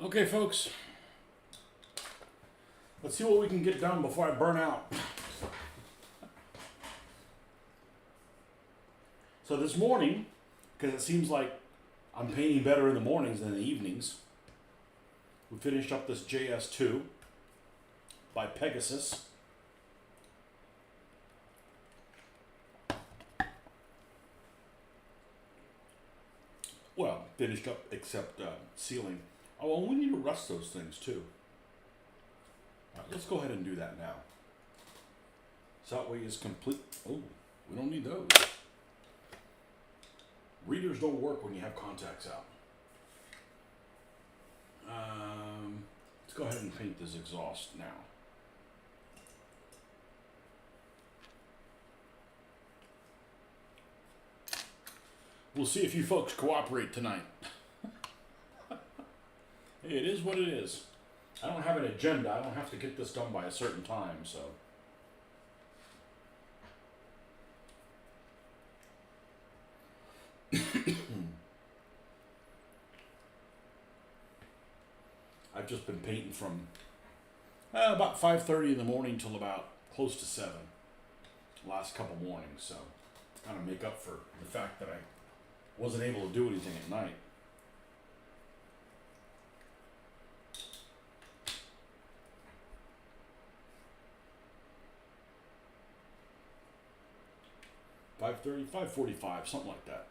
Okay, folks, let's see what we can get done before I burn out. So this morning, because it seems like I'm painting better in the mornings than in the evenings, we finished up this JS2 by Pegasus. Well, finished up except sealing. Oh, well, we need to rust those things too. All right, let's go ahead and do that now. So that way it's complete. Oh, we don't need those. Readers don't work when you have contacts out. Let's go ahead and paint this exhaust now. We'll see if you folks cooperate tonight. Hey, it is what it is. I don't have an agenda. I don't have to get this done by a certain time, so. I've just been painting from about 5:30 in the morning till about close to 7 last couple mornings, so kind of make up for the fact that I wasn't able to do anything at night. $5:30, $5:45, something like that.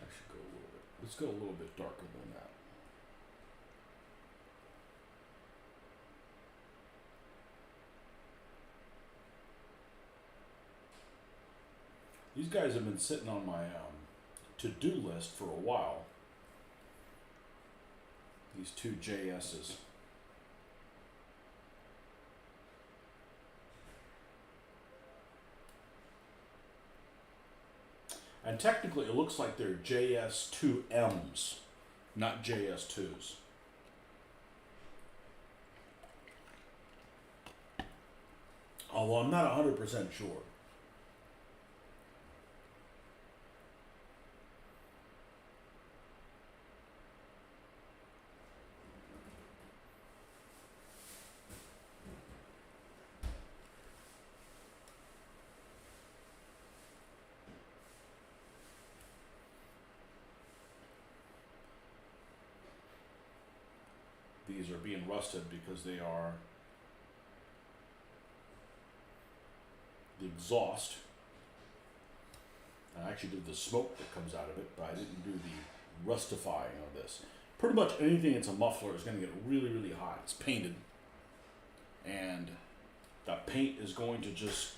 I should go a little bit. Let's go a little bit darker than that. These guys have been sitting on my to-do list for a while. These two JS's. And technically it looks like they're JS2Ms, not JS2s. Although I'm not 100% sure. These are being rusted because they are the exhaust. I actually did the smoke that comes out of it, but I didn't do the rustifying of this. Pretty much anything that's a muffler is going to get really, really hot. It's painted, and that paint is going to just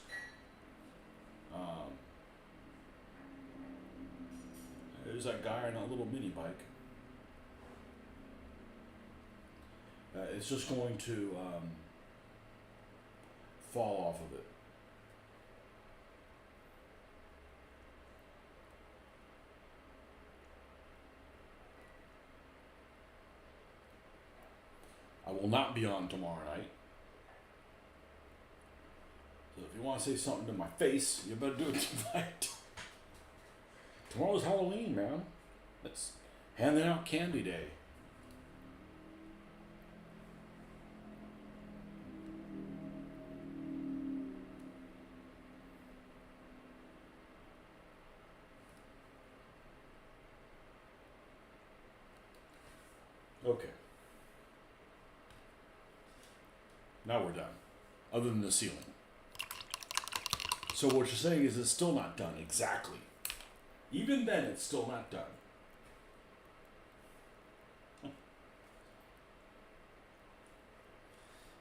there's that guy on that little mini bike. It's just going to fall off of it. I will not be on tomorrow night. So if you want to say something to my face, you better do it tonight. Tomorrow's Halloween, man. It's handing out candy day. Okay. Now we're done. Other than the ceiling. So what you're saying is it's still not done. Exactly. Even then, it's still not done.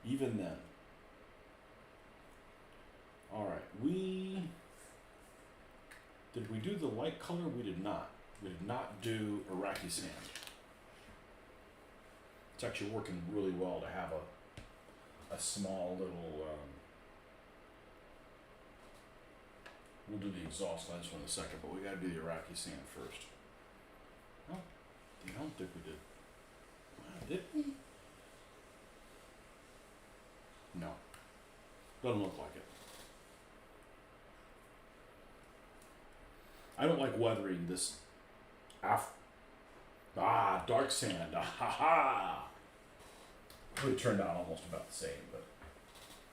Even then. Alright, did we do the light color? We did not. We did not do Iraqi sand. It's actually working really well to have a small little We'll do the exhaust on this one in a second, but we gotta do the Iraqi sand first. Oh, I don't think we did. Did we? No. Doesn't look like it. I don't like weathering this dark sand. Ah ha ha! It turned out almost about the same, but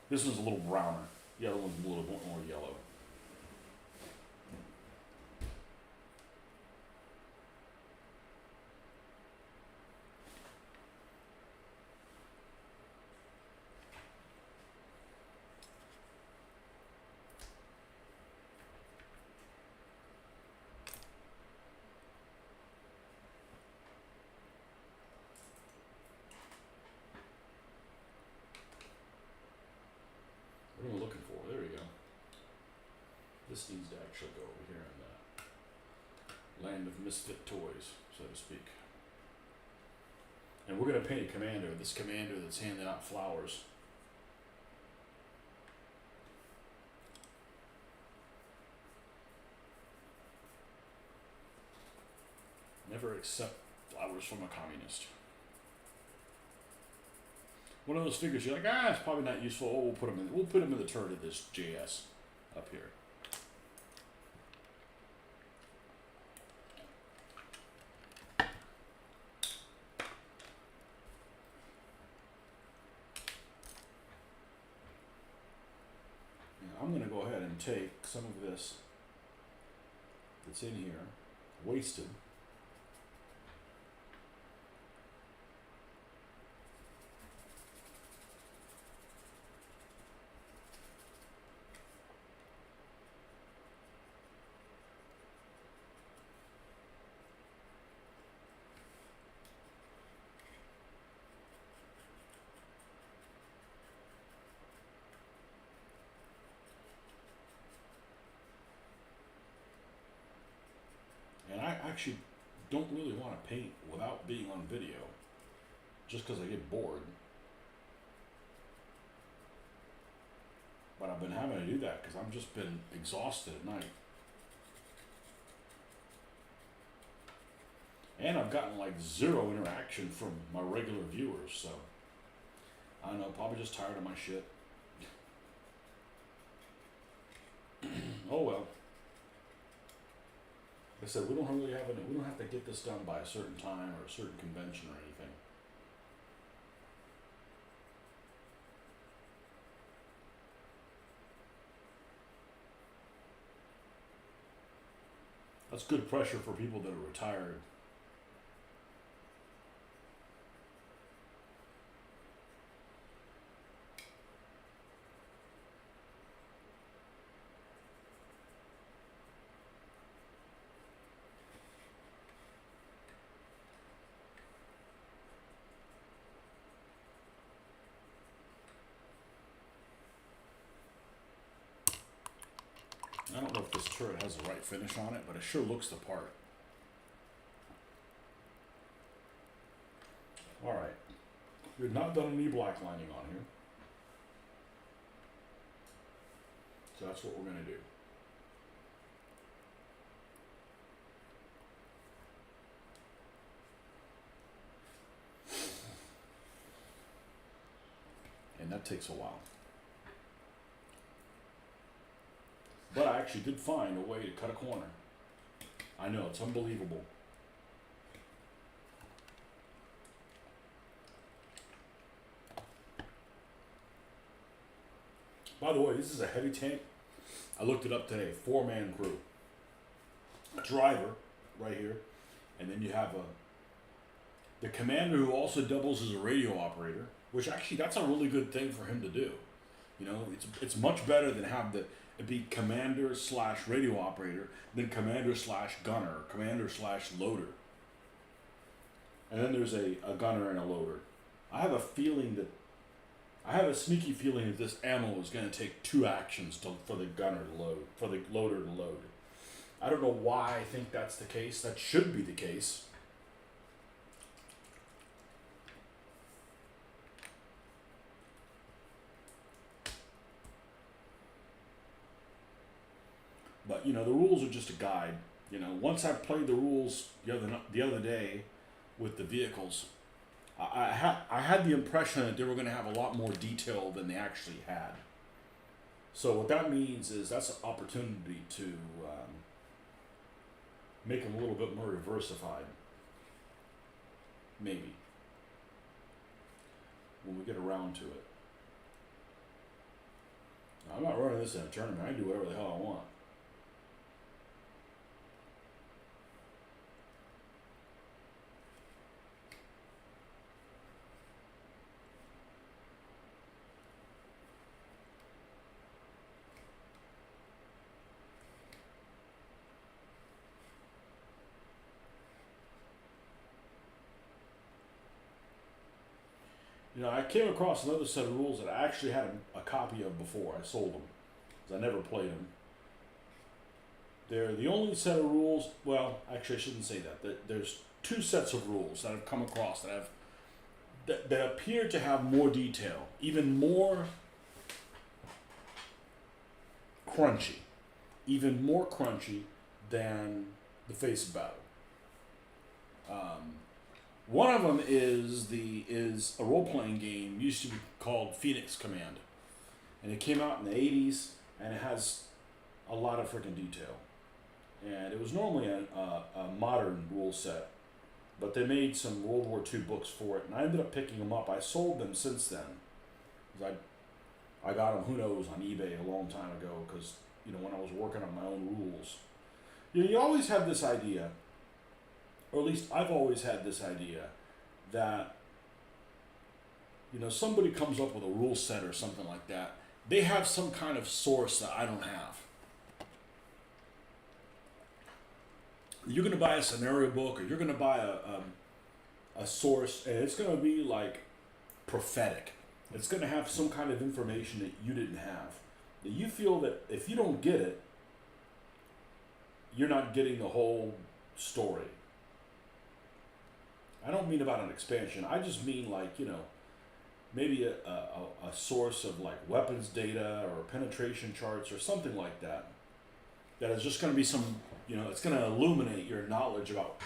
this one's a little browner. The other one's a little bit more yellow. What am I looking for? There we go. This needs to actually go over here in the land of misfit toys, so to speak. And we're going to paint a commander, this commander that's handing out flowers. Never accept flowers from a communist. One of those figures you're like, it's probably not useful. Oh, we'll put them in the turret of this JS up here. I'm going to go ahead and take some of this that's in here, wasted. And I actually don't really want to paint without being on video, just because I get bored. But I've been having to do that because I've just been exhausted at night. And I've gotten like zero interaction from my regular viewers, so I don't know, probably just tired of my shit. Oh well. Like I said, we don't have to get this done by a certain time or a certain convention or anything. That's good pressure for people that are retired. I don't know if this turret has the right finish on it, but it sure looks the part. Alright. We've not done any black lining on here. So that's what we're going to do. And that takes a while. But I actually did find a way to cut a corner. I know, it's unbelievable. By the way, this is a heavy tank. I looked it up today, 4-man crew. A driver, right here. And then you have the commander who also doubles as a radio operator, which actually, that's a really good thing for him to do. You know, it's much better than have it be commander / radio operator, then commander / gunner, commander / loader. And then there's a gunner and a loader. I have a sneaky feeling that this ammo is going to take 2 actions for the gunner to load, for the loader to load. I don't know why I think that's the case. That should be the case. But the rules are just a guide. Once I played the rules the other day with the vehicles, I had the impression that they were going to have a lot more detail than they actually had. So what that means is that's an opportunity to make them a little bit more diversified. Maybe when we get around to it. Now, I'm not running this in a tournament. I can do whatever the hell I want. I came across another set of rules that I actually had a copy of before. I sold them because I never played them. They're the only set of rules. Well, actually, I shouldn't say that. There's two sets of rules that I've come across that appear to have more detail, even more crunchy, than the Face of Battle. One of them is a role-playing game used to be called Phoenix Command, and it came out in the '80s, and it has a lot of freaking detail. And it was normally a modern rule set, but they made some World War II books for it, and I ended up picking them up. I sold them since then. I got them, who knows, on eBay a long time ago, because when I was working on my own rules. You always have this idea, or at least I've always had this idea, that somebody comes up with a rule set or something like that. They have some kind of source that I don't have. You're going to buy a scenario book, or you're going to buy a source, and it's going to be like prophetic. It's going to have some kind of information that you didn't have. That you feel that if you don't get it, you're not getting the whole story. I don't mean about an expansion. I just mean maybe a source of like weapons data or penetration charts or something like that. That is just going to be some, it's going to illuminate your knowledge about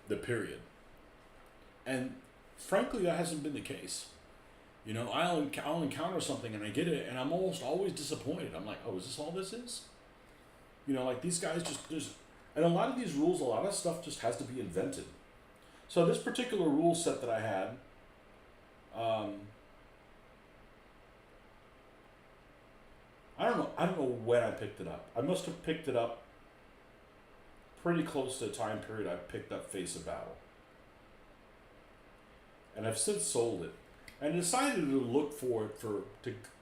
the period. And frankly, that hasn't been the case. I'll encounter something and I get it, and I'm almost always disappointed. I'm like, oh, is this all this is? Like these guys and a lot of these rules, a lot of stuff just has to be invented. So this particular rule set that I had, I don't know when I picked it up. I must have picked it up pretty close to the time period I picked up Face of Battle. And I've since sold it. And decided to look for it to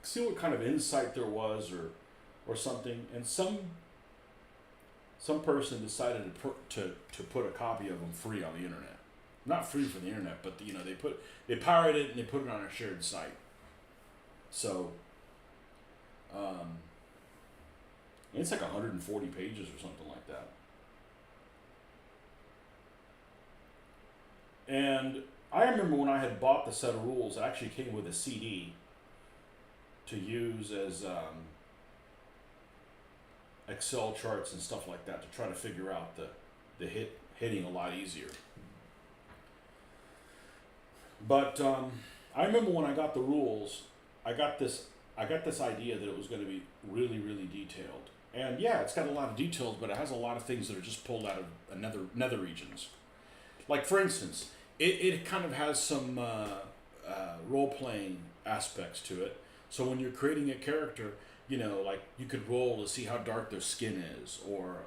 see what kind of insight there was or something. And some person decided to put a copy of them free on the internet. Not free for the internet, but they pirated it and they put it on a shared site. So it's like 140 pages or something like that. And I remember when I had bought the set of rules, it actually came with a CD to use as Excel charts and stuff like that to try to figure out the hitting a lot easier. But I remember when I got the rules, I got this idea that it was going to be really, really detailed. And yeah, it's got a lot of details, but it has a lot of things that are just pulled out of nether regions. Like, for instance, it kind of has some role-playing aspects to it. So when you're creating a character, like you could roll to see how dark their skin is, or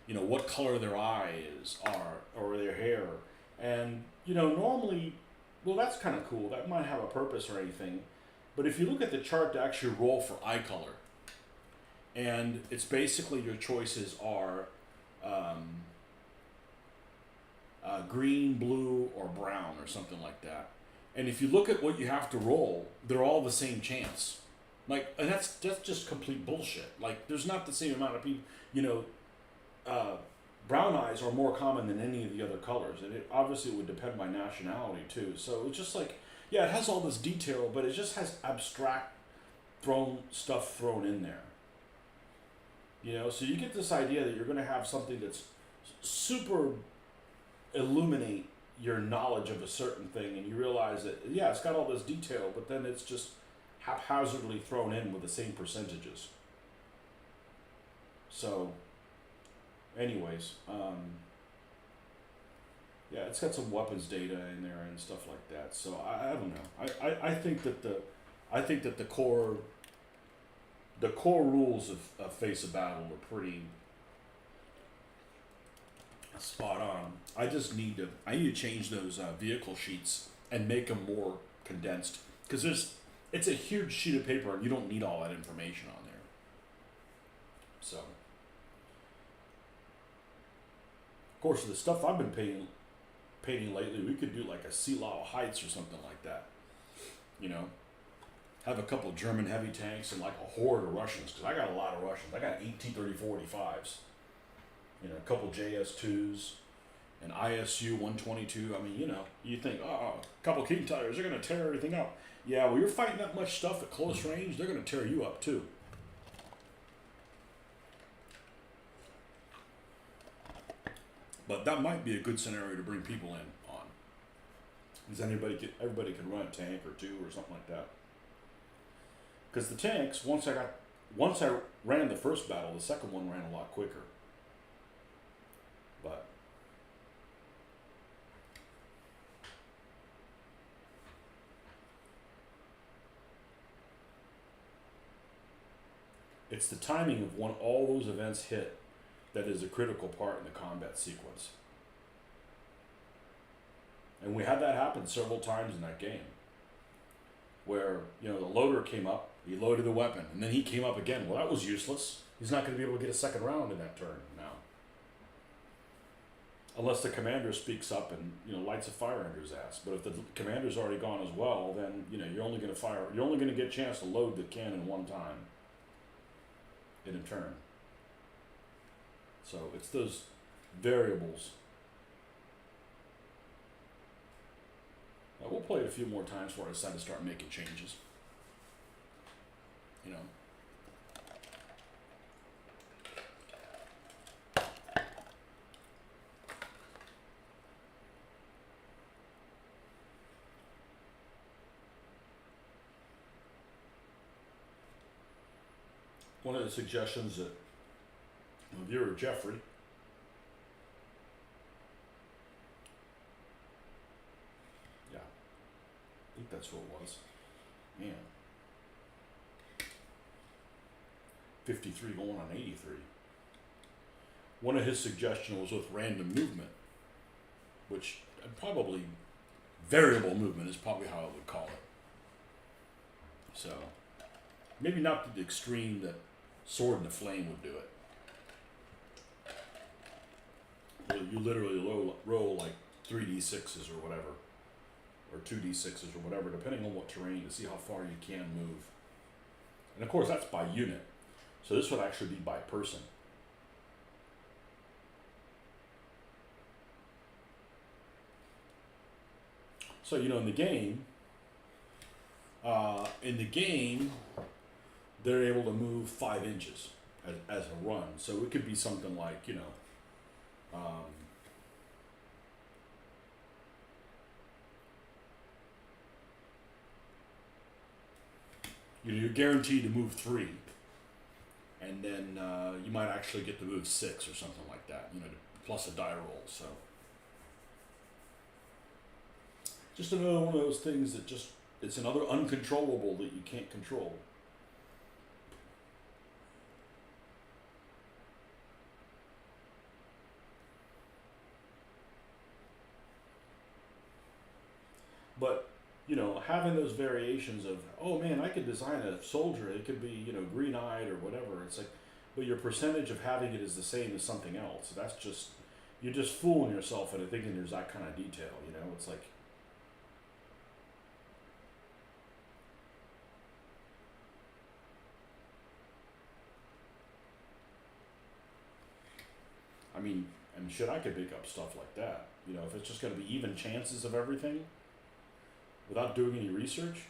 what color their eyes are, or their hair. And normally, well, that's kind of cool. That might have a purpose or anything. But if you look at the chart to actually roll for eye color, and it's basically your choices are green, blue, or brown, or something like that. And if you look at what you have to roll, they're all the same chance. Like, and that's just complete bullshit. Like, there's not the same amount of people, brown eyes are more common than any of the other colors, and it obviously would depend by nationality too. So it's just like, yeah, it has all this detail, but it just has abstract stuff thrown in there. You know, so you get this idea that you're going to have something that's super illuminate your knowledge of a certain thing, and you realize that yeah, it's got all this detail, but then it's just haphazardly thrown in with the same percentages. So, anyways, yeah, it's got some weapons data in there and stuff like that. So I don't know. I think that the core rules of Face of Battle are pretty spot on. I need to change those vehicle sheets and make them more condensed because it's a huge sheet of paper and you don't need all that information on there. So, of course, the stuff I've been painting lately, we could do like a Sea Lao Heights or something like that. You know, have a couple German heavy tanks and like a horde of Russians because I got a lot of Russians. I got 8 T-34-85s. You know, a couple JS2s, an ISU 122. I mean, you know, you think, oh, a couple King Tires, they're going to tear everything up. Yeah, well, you're fighting that much stuff at close range, they're going to tear you up too. But that might be a good scenario to bring people in on. Because everybody could run a tank or two or something like that. Because the tanks, once I ran the first battle, the second one ran a lot quicker. But it's the timing of when all those events hit that is a critical part in the combat sequence. And we had that happen several times in that game. Where, you know, the loader came up, he loaded the weapon, and then he came up again. Well, that was useless. He's not going to be able to get a second round in that turn now. Unless the commander speaks up and, you know, lights a fire under his ass. But if the commander's already gone as well, then, you know, you're only going to get a chance to load the cannon one time in a turn. So it's those variables. We'll play it a few more times before I decide to start making changes. You know. One of the suggestions that viewer Jeffrey I think that's who it was. Man. 53 going on 83. One of his suggestions was with random movement, which probably variable movement is probably how I would call it. So maybe not to the extreme that Sword in the Flame would do it. You literally roll like 3d6s or whatever. Or 2d6s or whatever, depending on what terrain, to see how far you can move. And of course, that's by unit. So this would actually be by person. So, you know, in the game, they're able to move 5 inches as a run. So it could be something like, you know, you're guaranteed to move 3, and then you might actually get to move 6 or something like that, you know, plus a die roll. So just another one of those things that it's another uncontrollable that you can't control. But you know, having those variations of, oh man, I could design a soldier, it could be, you know, green-eyed or whatever. It's like, but your percentage of having it is the same as something else. That's just, you're just fooling yourself into thinking there's that kind of detail, you know? It's like, I mean, shit, I could make up stuff like that. You know, if it's just going to be even chances of everything without doing any research.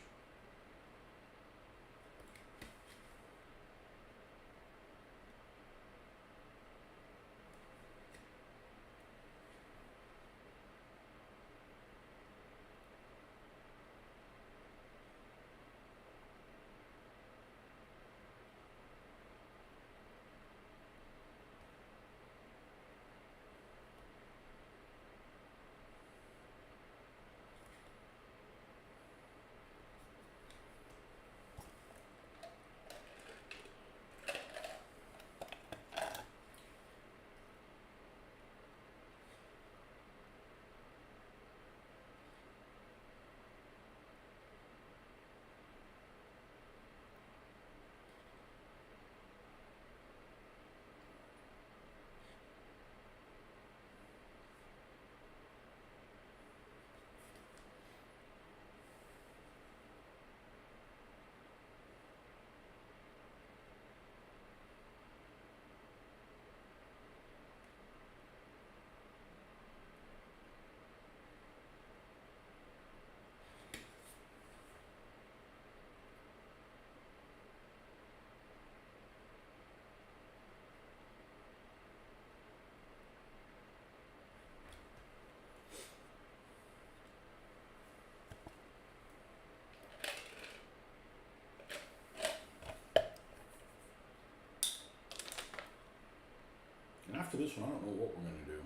this one, I don't know what we're going to do.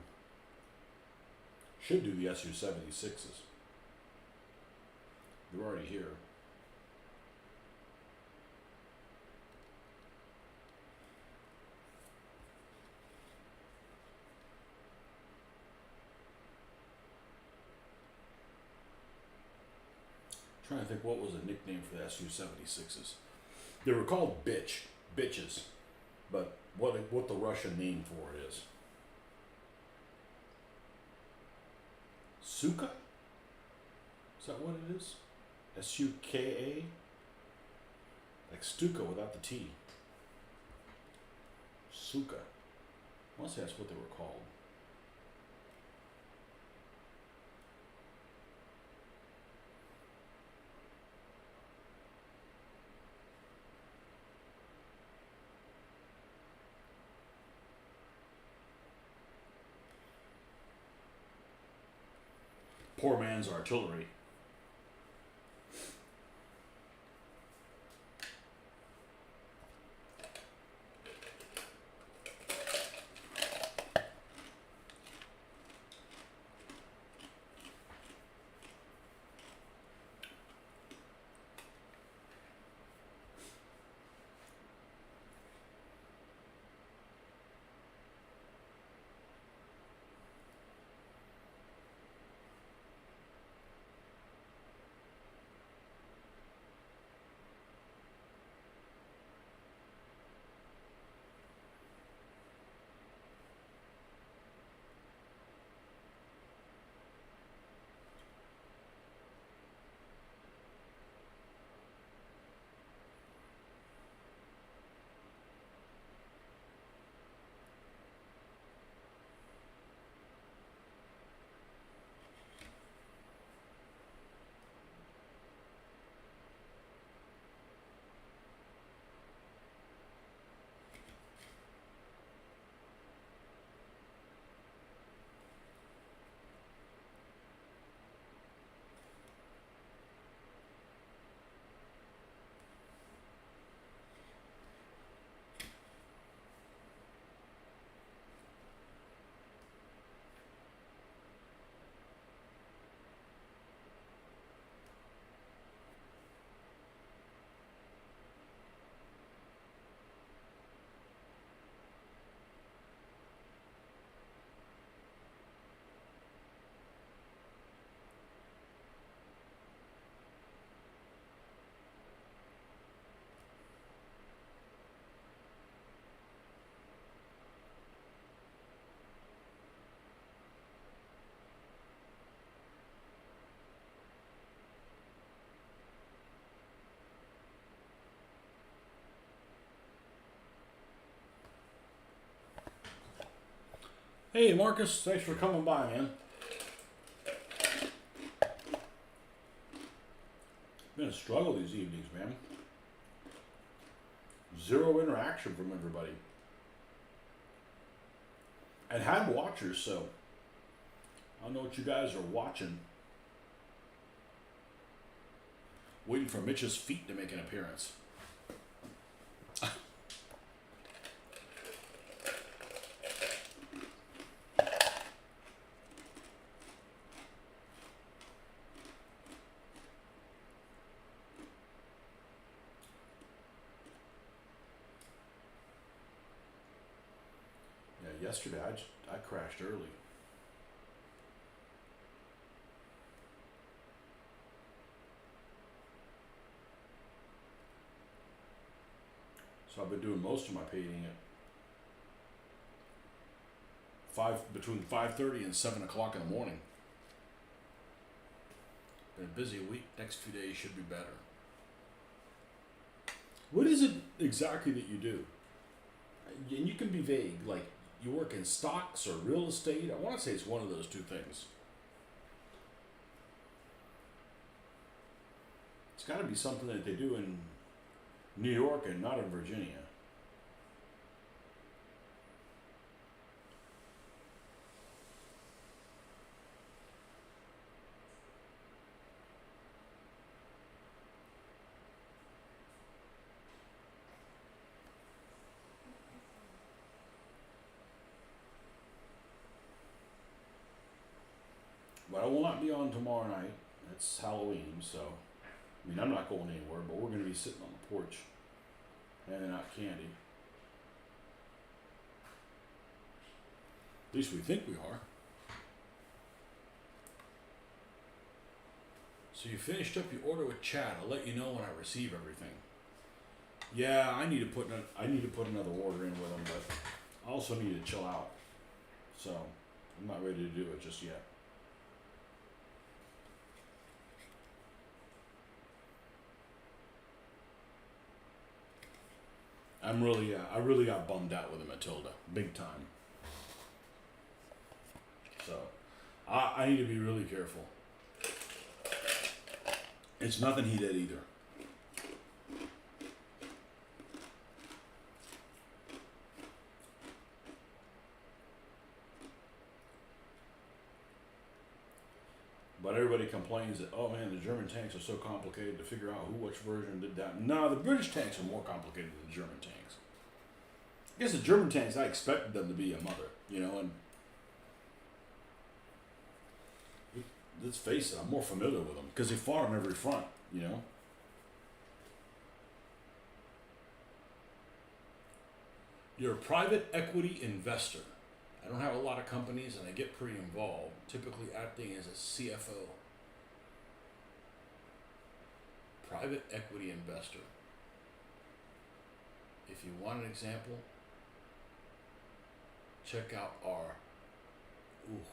Should do the SU-76s. They're already here. Trying to think what was a nickname for the SU-76s. They were called bitches, but what the Russian name for it is. Suka? Is that what it is? S-U-K-A? Like Stuka without the T. Suka. I want to say that's what they were called. Poor man's artillery. Hey, Marcus, thanks for coming by, man. Been a struggle these evenings, man. Zero interaction from everybody. And had watchers, so I don't know what you guys are watching. Waiting for Mitch's feet to make an appearance. Yesterday, I crashed early. So I've been doing most of my painting at between 5:30 and 7 o'clock in the morning. Been a busy week. Next few days should be better. What is it exactly that you do? And you can be vague, like you work in stocks or real estate. I want to say it's one of those two things. It's got to be something that they do in New York and not in Virginia. I will not be on tomorrow night. It's Halloween, so I mean I'm not going anywhere, but we're gonna be sitting on the porch handing out candy. At least we think we are. So you finished up your order with Chad. I'll let you know when I receive everything. Yeah, I need to put another order in with him, but I also need to chill out. So I'm not ready to do it just yet. I really got bummed out with the Matilda, big time. So I need to be really careful. It's nothing he did either. But everybody complains that, oh man, the German tanks are so complicated to figure out which version did that. No, the British tanks are more complicated than the German tanks. I guess the German tanks, I expected them to be a mother, and let's face it, I'm more familiar with them because they fought on every front, You're a private equity investor. I don't have a lot of companies and I get pretty involved, typically acting as a CFO. Private equity investor. If you want an example, check out our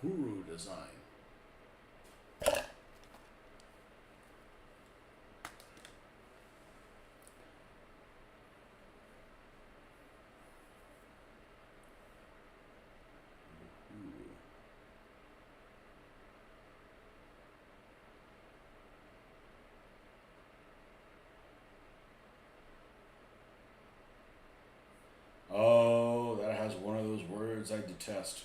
Uhuru design. Oh, that has one of those words I detest.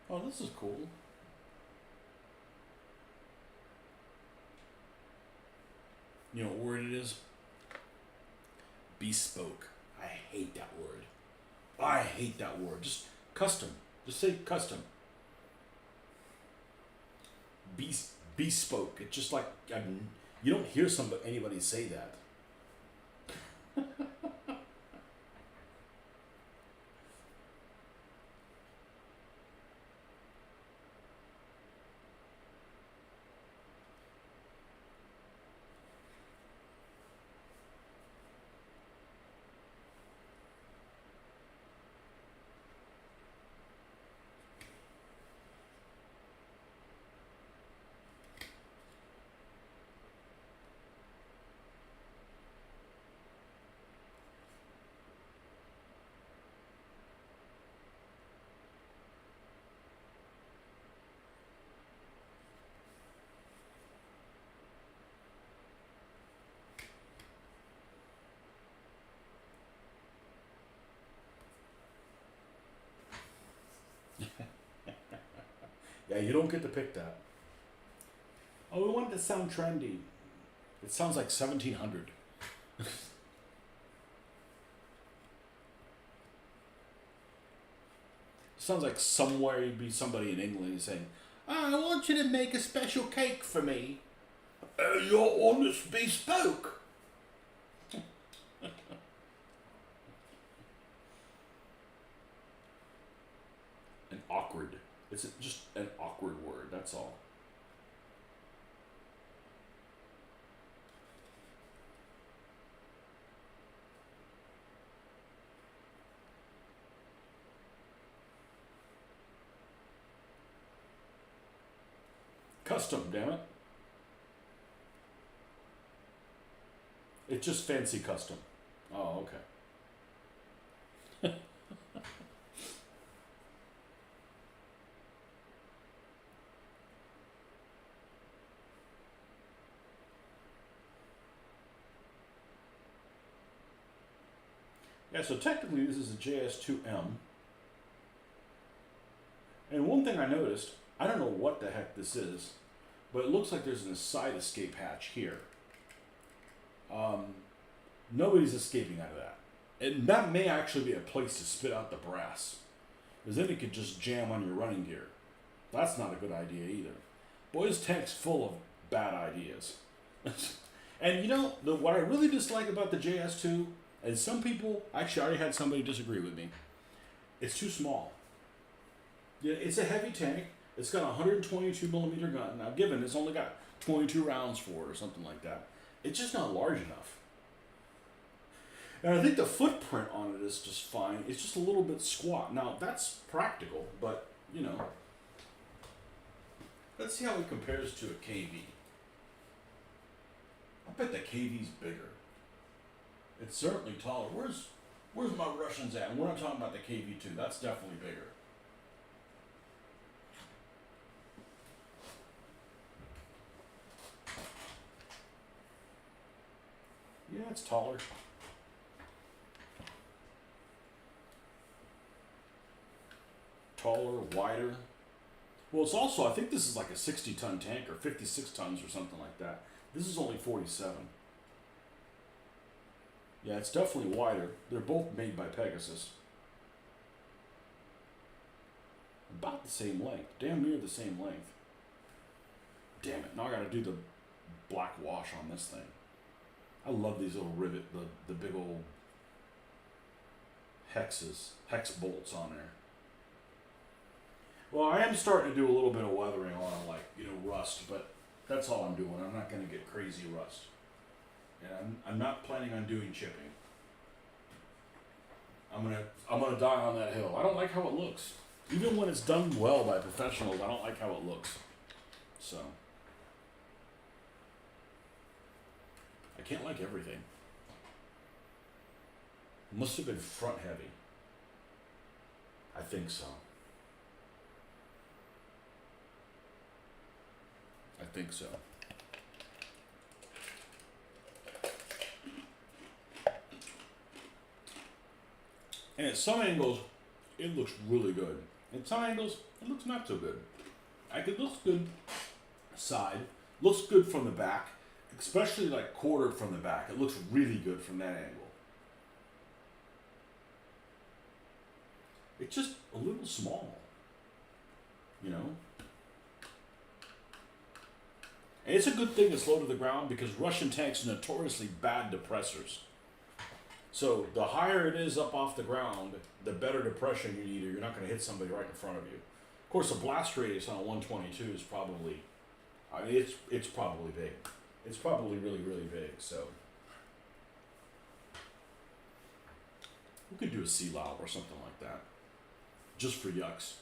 Oh, this is cool. You know what word it is? Bespoke. I hate that word. I hate that word. Just custom. Just say custom. Bespoke. It's just like you don't hear anybody say that. Yeah, you don't get to pick that. Oh, we want it to sound trendy. It sounds like 1700. Sounds like somewhere you'd be somebody in England saying, I want you to make a special cake for me. Your one that's bespoke. And awkward. It's just an awkward word, that's all. Custom, damn it. It's just fancy custom. Oh, okay. Yeah, so technically this is a JS2M. And one thing I noticed, I don't know what the heck this is, but it looks like there's a side escape hatch here. Nobody's escaping out of that. And that may actually be a place to spit out the brass. Because then it could just jam on your running gear. That's not a good idea either. Boy, this tank's full of bad ideas. And you know, what I really dislike about the JS2, and some people, actually I already had somebody disagree with me, it's too small. Yeah, it's a heavy tank. It's got a 122 millimeter gun. Now given it's only got 22 rounds for it or something like that, it's just not large enough. And I think the footprint on it is just fine. It's just a little bit squat. Now that's practical, but you know, let's see how it compares to a KV. I bet the KV's bigger. It's certainly taller. Where's my Russians at? And we're not talking about the KV2. That's definitely bigger. Yeah, it's taller. Taller, wider. Well, it's also, I think this is like a 60-ton tank or 56 tons or something like that. This is only 47. Yeah, it's definitely wider. They're both made by Pegasus. About the same length. Damn near the same length. Damn it. Now I gotta do the black wash on this thing. I love these little the big old hex bolts on there. Well, I am starting to do a little bit of weathering on, like, you know, rust, but that's all I'm doing. I'm not going to get crazy rust. And I'm not planning on doing chipping. I'm gonna die on that hill. I don't like how it looks. Even when it's done well by professionals, I don't like how it looks. So I can't like everything. Must have been front heavy. I think so. I think so. And at some angles, it looks really good. At some angles, it looks not so good. Like, it looks good side, looks good from the back, especially like quartered from the back. It looks really good from that angle. It's just a little small, you know? And it's a good thing it's low to the ground because Russian tanks are notoriously bad depressors. So the higher it is up off the ground, the better depression you need, or you're not going to hit somebody right in front of you. Of course, the blast radius on a 122 is probably, I mean, it's probably big. It's probably really, really big. So we could do a sea lob or something like that, just for yucks.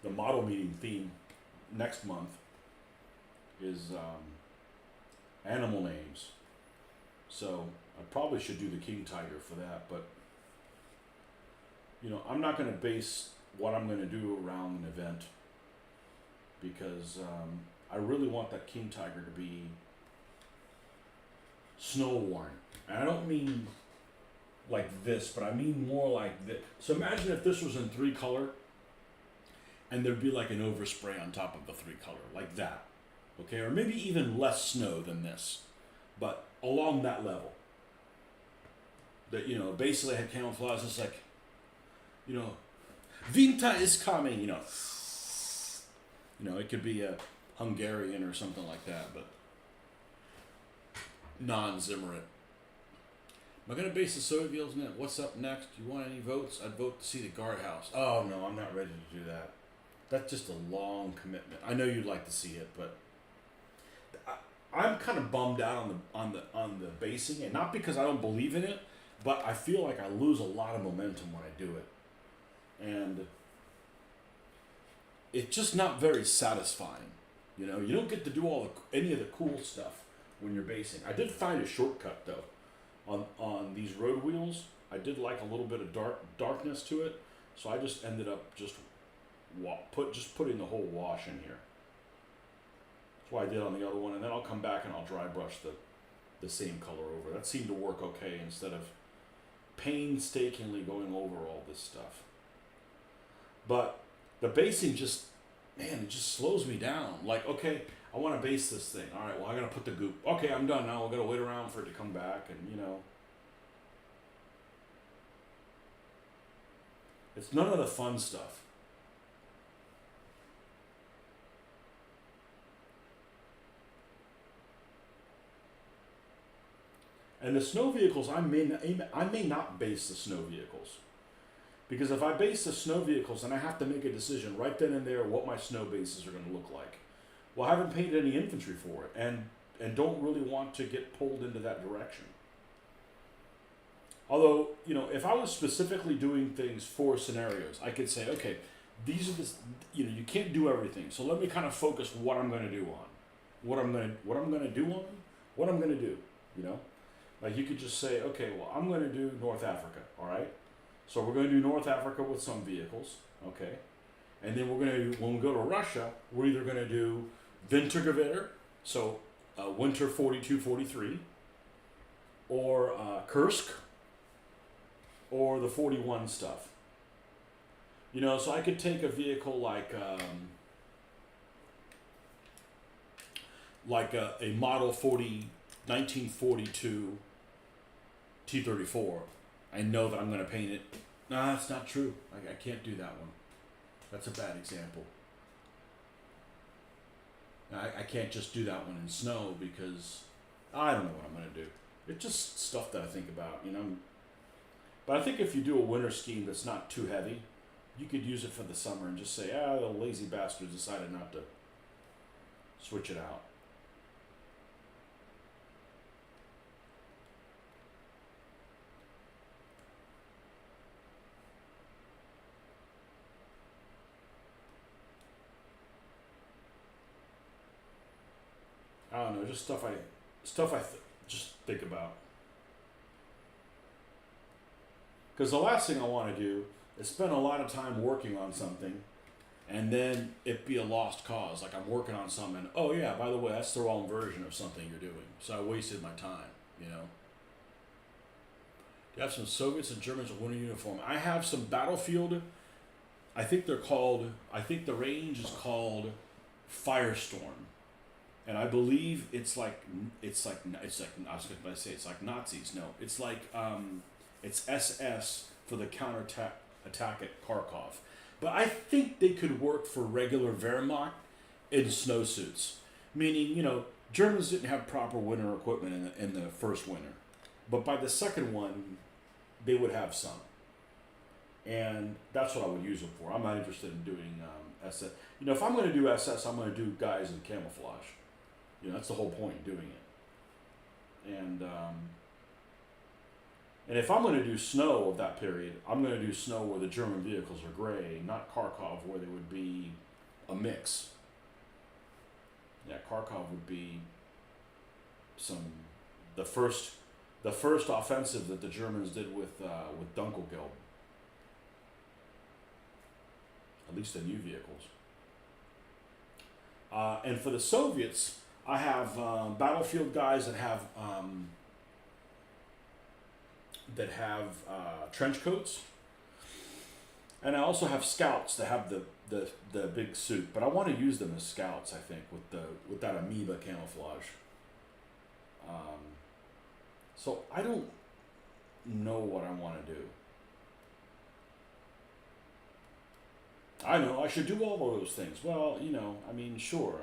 The model meeting theme next month is animal names. So I probably should do the king tiger for that, but you know, I'm not going to base what I'm going to do around an event because I really want that king tiger to be snow worn. And I don't mean like this, but I mean more like this. So imagine if this was in 3-color. And there'd be like an overspray on top of the 3-color, like that. Okay, or maybe even less snow than this, but along that level. That, you know, basically had camouflage, just like, you know, winter is coming, you know. You know, it could be a Hungarian or something like that, but non-Zimmerit. Am I going to base the soda wheels net? What's up next? Do you want any votes? I'd vote to see the guardhouse. Oh, no, I'm not ready to do that. That's just a long commitment. I know you'd like to see it, but I'm kind of bummed out on the basing, and not because I don't believe in it, but I feel like I lose a lot of momentum when I do it, and it's just not very satisfying. You know, you don't get to do any of the cool stuff when you're basing. I did find a shortcut though on these road wheels. I did like a little bit of darkness to it, so I just ended up just putting the whole wash in here. That's what I did on the other one, and then I'll come back and I'll dry brush the same color over. That seemed to work okay instead of painstakingly going over all this stuff. But the basing just, man, it just slows me down. Like, okay, I want to base this thing. All right, well, I gotta put the goop. Okay, I'm done now. I gotta wait around for it to come back, and it's none of the fun stuff. And the snow vehicles, I may not base the snow vehicles. Because if I base the snow vehicles, then I have to make a decision right then and there what my snow bases are going to look like. Well, I haven't painted any infantry for it, and don't really want to get pulled into that direction. Although, if I was specifically doing things for scenarios, I could say, okay, these are the, you can't do everything. So let me kind of focus what I'm going to do on, what I'm going to do on, what I'm going to do. Like you could just say, okay, well, I'm going to do North Africa, all right? So we're going to do North Africa with some vehicles, okay? And then we're going to, when we go to Russia, we're either going to do Wintergewitter, so winter 42, 43, or Kursk, or the 41 stuff. So I could take a vehicle like a Model 1942 T-34. I know that I'm going to paint it. No, that's not true. I can't do that one. That's a bad example. I can't just do that one in snow because I don't know what I'm going to do. It's just stuff that I think about, But I think if you do a winter scheme that's not too heavy, you could use it for the summer and just say, the lazy bastards decided not to switch it out. I don't know, just stuff just think about. Because the last thing I want to do is spend a lot of time working on something and then it be a lost cause. Like I'm working on something and, oh yeah, by the way, that's the wrong version of something you're doing. So I wasted my time, You have some Soviets and Germans with winter uniform. I have some Battlefield, I think the range is called Firestorm. And I believe it's like I was going to say it's like Nazis. No, it's like it's SS for the counterattack at Kharkov. But I think they could work for regular Wehrmacht in snowsuits. Meaning, Germans didn't have proper winter equipment in the first winter, but by the second one, they would have some. And that's what I would use them for. I'm not interested in doing SS. If I'm going to do SS, I'm going to do guys in camouflage. That's the whole point of doing it. And if I'm going to do snow of that period, I'm going to do snow where the German vehicles are gray, not Kharkov where they would be a mix. Yeah, Kharkov would be the first offensive that the Germans did with Dunkelgelb. At least the new vehicles. And for the Soviets, I have battlefield guys that have trench coats, and I also have scouts that have the big suit. But I want to use them as scouts, I think, with that amoeba camouflage. So I don't know what I want to do. I know I should do all of those things. Well, sure,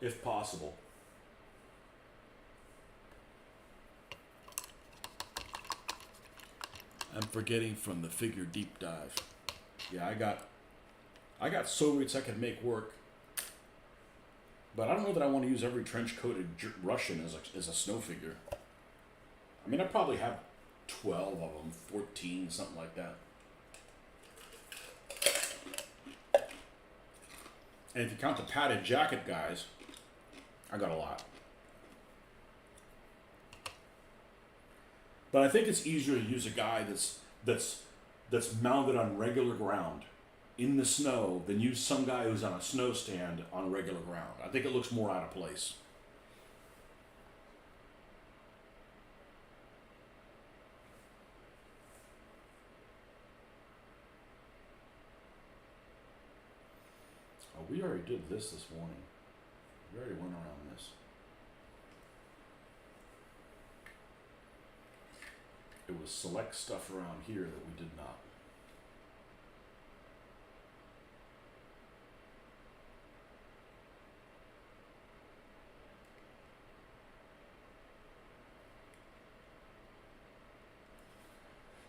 if possible. I'm forgetting from the figure deep dive. Yeah, I got Soviets I could make work, but I don't know that I want to use every trench-coated Russian as a snow figure. I probably have 12 of them, 14, something like that. And if you count the padded jacket guys, I got a lot. But I think it's easier to use a guy that's mounted on regular ground in the snow than use some guy who's on a snow stand on regular ground. I think it looks more out of place. Oh, we already did this morning. We already went around this. It was select stuff around here that we did not.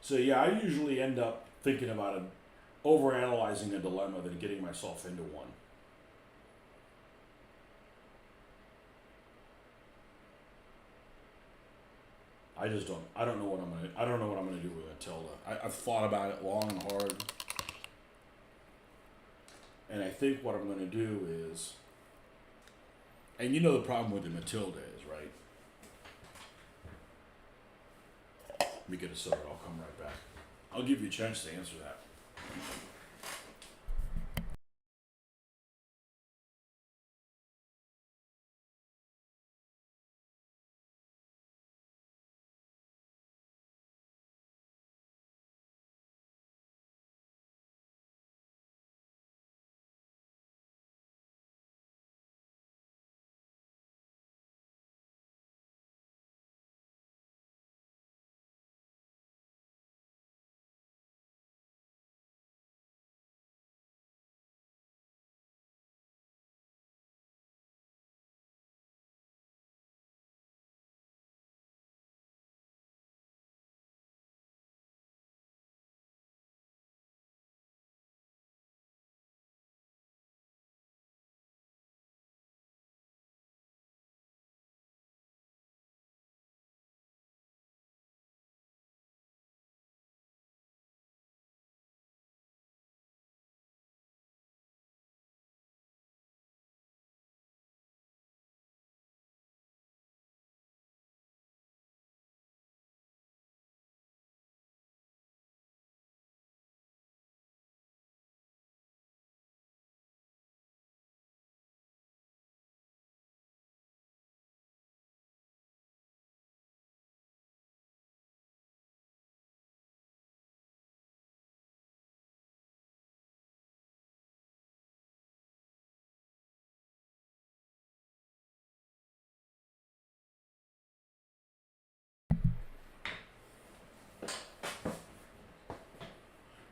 So yeah, I usually end up thinking about overanalyzing a dilemma than getting myself into one. I just don't. I don't know what I'm gonna. I don't know what I'm gonna do with Matilda. I've thought about it long and hard, and I think what I'm gonna do is, and you know the problem with the Matilda is, right? Let me get a soda. I'll come right back. I'll give you a chance to answer that.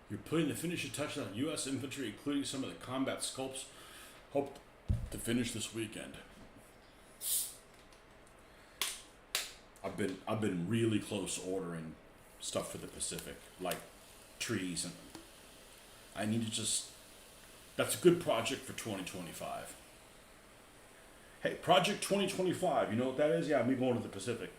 You're putting the finishing touch on U.S. infantry, including some of the combat sculpts. Hope to finish this weekend. I've been really close ordering stuff for the Pacific, like trees, and I need to just. That's a good project for 2025. Hey, Project 2025. You know what that is? Yeah, me going to the Pacific.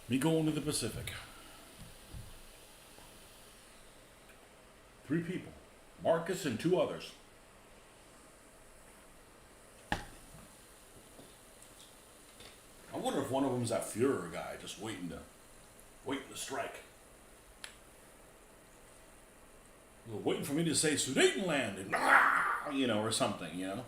Me going to the Pacific. 3 people. Marcus and 2 others. I wonder if one of them's that Führer guy just waiting to strike. Waiting for me to say Sudetenland and you know, or something, you know.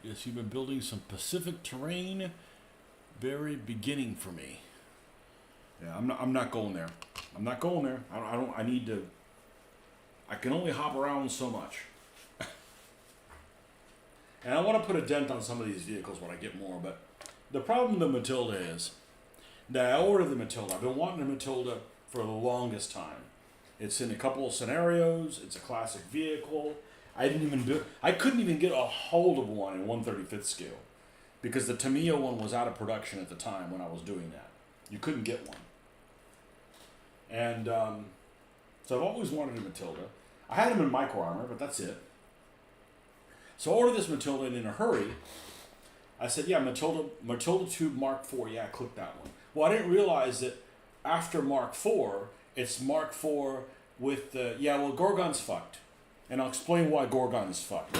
Yes, you've been building some Pacific terrain. Very beginning for me. Yeah, I'm not going there. I'm not going there. I don't. I need to. I can only hop around so much. And I want to put a dent on some of these vehicles when I get more. But the problem with the Matilda is that I ordered the Matilda. I've been wanting the Matilda for the longest time. It's in a couple of scenarios. It's a classic vehicle. I couldn't even get a hold of one in 1/35th scale because the Tamiya one was out of production at the time when I was doing that. You couldn't get one. And so I've always wanted a Matilda. I had them in micro armor, but that's it. So I ordered this Matilda, and in a hurry, I said, yeah, Matilda 2 Mark 4. Yeah, click that one. Well, I didn't realize that after Mark 4, it's Mark 4 with the, yeah, well, Gorgon's fucked. And I'll explain why Gorgon is fucked.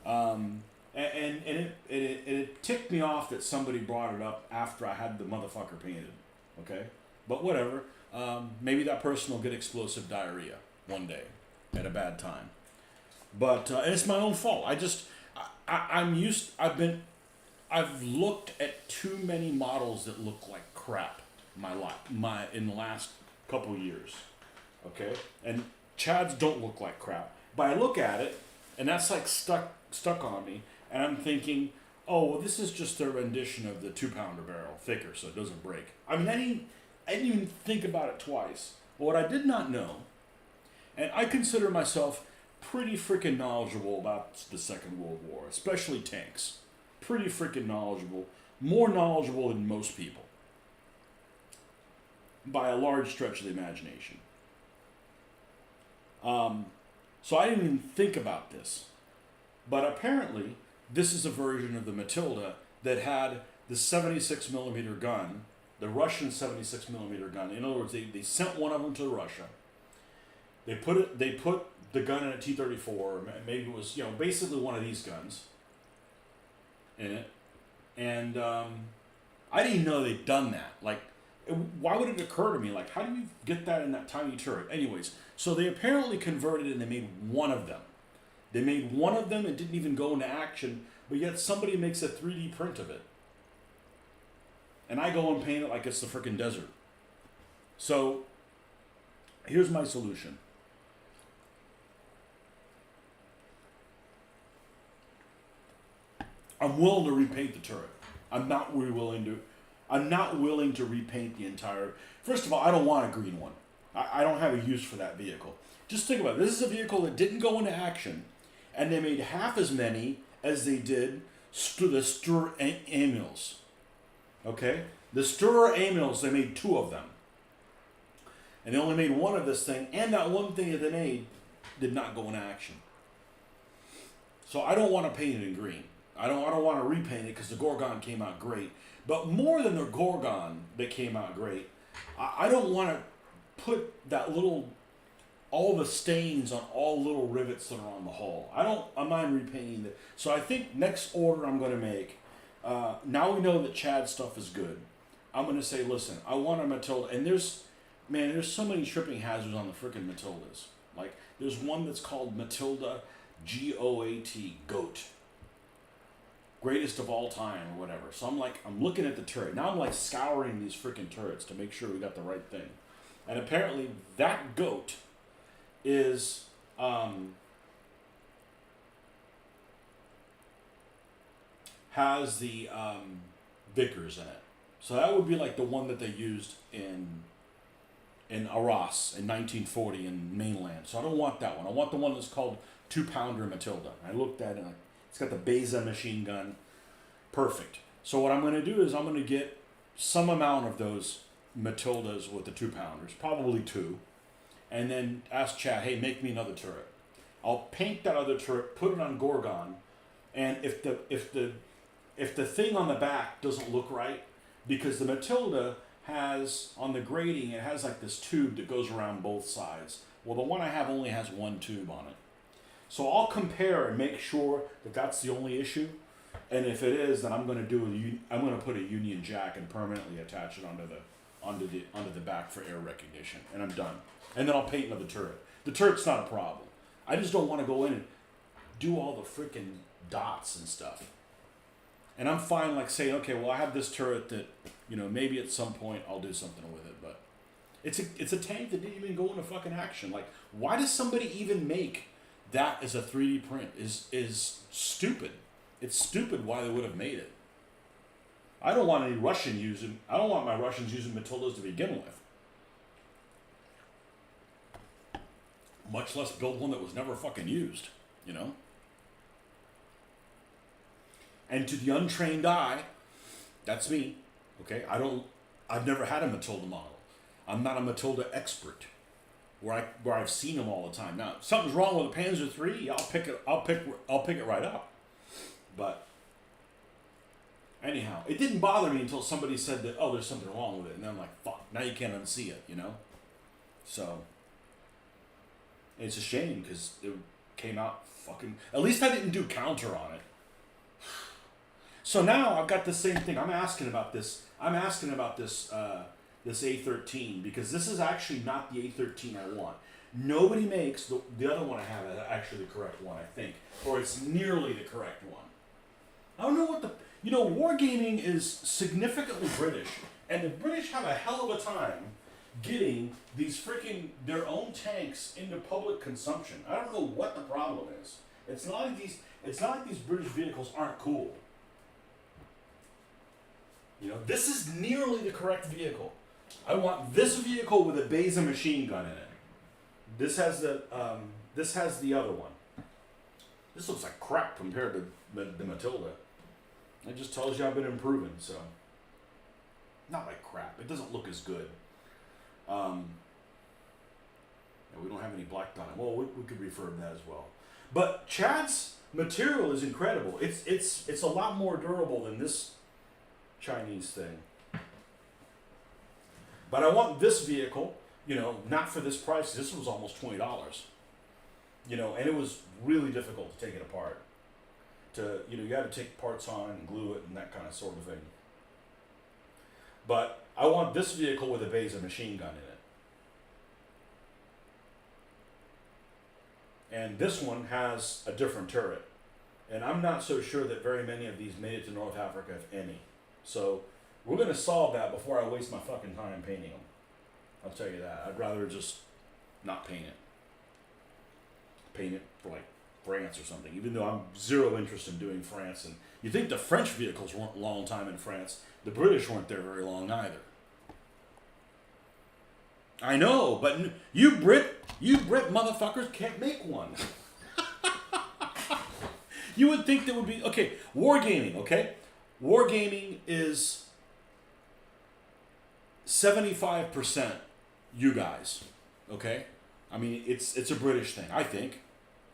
And it ticked me off that somebody brought it up after I had the motherfucker painted. Okay? But whatever. Maybe that person will get explosive diarrhea one day at a bad time. But, and it's my own fault. I've looked at too many models that look like crap in the last couple years. Okay? And Chads don't look like crap. But I look at it, and that's like stuck on me, and I'm thinking, oh, well, this is just a rendition of the 2-pounder barrel, thicker, so it doesn't break. I mean, I didn't even think about it twice. But what I did not know, and I consider myself pretty freaking knowledgeable about the Second World War, especially tanks. Pretty freaking knowledgeable. More knowledgeable than most people. By a large stretch of the imagination. So I didn't even think about this. But apparently, this is a version of the Matilda that had the 76 millimeter gun, the Russian 76 millimeter gun. In other words, they sent one of them to Russia. They put the gun in a T-34, or maybe it was, basically one of these guns in it. And I didn't even know they'd done that. Like, why would it occur to me? Like, how do you get that in that tiny turret? Anyways, so they apparently converted and they made one of them. They made one of them and didn't even go into action, but yet somebody makes a 3D print of it. And I go and paint it like it's the frickin' desert. So, here's my solution. I'm willing to repaint the turret. I'm not willing to repaint the entire... First of all, I don't want a green one. I don't have a use for that vehicle. Just think about it. This is a vehicle that didn't go into action, and they made half as many as they did the Stuart Amils. Okay? The Stuart Amils, they made 2 of them. And they only made 1 of this thing, and that one thing that they made did not go into action. So I don't want to paint it in green. I don't want to repaint it because the Gorgon came out great. But more than the Gorgon that came out great, I don't want to put all the stains on all little rivets that are on the hull. I'm not repainting that. So I think next order I'm going to make, now we know that Chad's stuff is good. I'm going to say, listen, I want a Matilda, and there's so many tripping hazards on the frickin' Matildas. Like, there's one that's called Matilda GOAT. Greatest of all time, or whatever. So I'm looking at the turret. Now I'm scouring these freaking turrets to make sure we got the right thing. And apparently that goat is has the Vickers in it. So that would be like the one that they used in Arras in 1940 in mainland. So I don't want that one. I want the one that's called 2-pounder Matilda. I looked at it, and it's got the Beza machine gun. Perfect. So what I'm going to do is I'm going to get some amount of those Matildas with the 2-pounders, probably 2, and then ask Chad, hey, make me another turret. I'll paint that other turret, put it on Gorgon, and if the thing on the back doesn't look right, because the Matilda has, on the grating, it has like this tube that goes around both sides. Well, the one I have only has one tube on it. So I'll compare and make sure that that's the only issue. And if it is, then I'm going to put a Union Jack and permanently attach it onto the back for air recognition, and I'm done. And then I'll paint another turret. The turret's not a problem. I just don't want to go in and do all the freaking dots and stuff. And I'm fine saying, okay, well, I have this turret that, maybe at some point I'll do something with it, but it's a tank that didn't even go into fucking action. Like, why does somebody even make that as a 3D print? Is stupid. It's stupid why they would have made it. I don't want I don't want my Russians using Matildas to begin with. Much less build one that was never fucking used, And to the untrained eye, that's me. Okay? I've never had a Matilda model. I'm not a Matilda expert where I've seen them all the time. Now, if something's wrong with a Panzer III, I'll pick it right up. But anyhow, it didn't bother me until somebody said that, oh, there's something wrong with it. And I'm like, fuck, now you can't unsee it, you know? So, it's a shame because it came out fucking... At least I didn't do counter on it. So now I've got the same thing. I'm asking about this this A13 because this is actually not the A13 I want. Nobody makes the other one I have actually the correct one, I think. Or it's nearly the correct one. I don't know what the... You know, wargaming is significantly British. And the British have a hell of a time getting these freaking, their own tanks into public consumption. I don't know what the problem is. It's not like these British vehicles aren't cool. You know, this is nearly the correct vehicle. I want this vehicle with a Beza machine gun in it. This has the other one. This looks like crap compared to the Matilda. It just tells you I've been improving, so. Not like crap. It doesn't look as good. Yeah, we don't have any black dye. Well, we could refurb that as well. But Chad's material is incredible. It's a lot more durable than this Chinese thing. But I want this vehicle, you know, not for this price. This was almost $20. You know, and it was really difficult to take it apart. You had to take parts on and glue it and that kind of sort of thing. But I want this vehicle with a Beza machine gun in it. And this one has a different turret. And I'm not so sure that very many of these made it to North Africa, if any. So we're going to solve that before I waste my fucking time painting them. I'll tell you that. I'd rather just not paint it. Paint it for like France or something, even though I'm zero interest in doing France. And you think the French vehicles weren't a long time in France. The British weren't there very long either. I know, but you Brit motherfuckers can't make one. You would think that would be... Okay, wargaming, okay? Wargaming is 75% you guys, okay? I mean, it's a British thing, I think,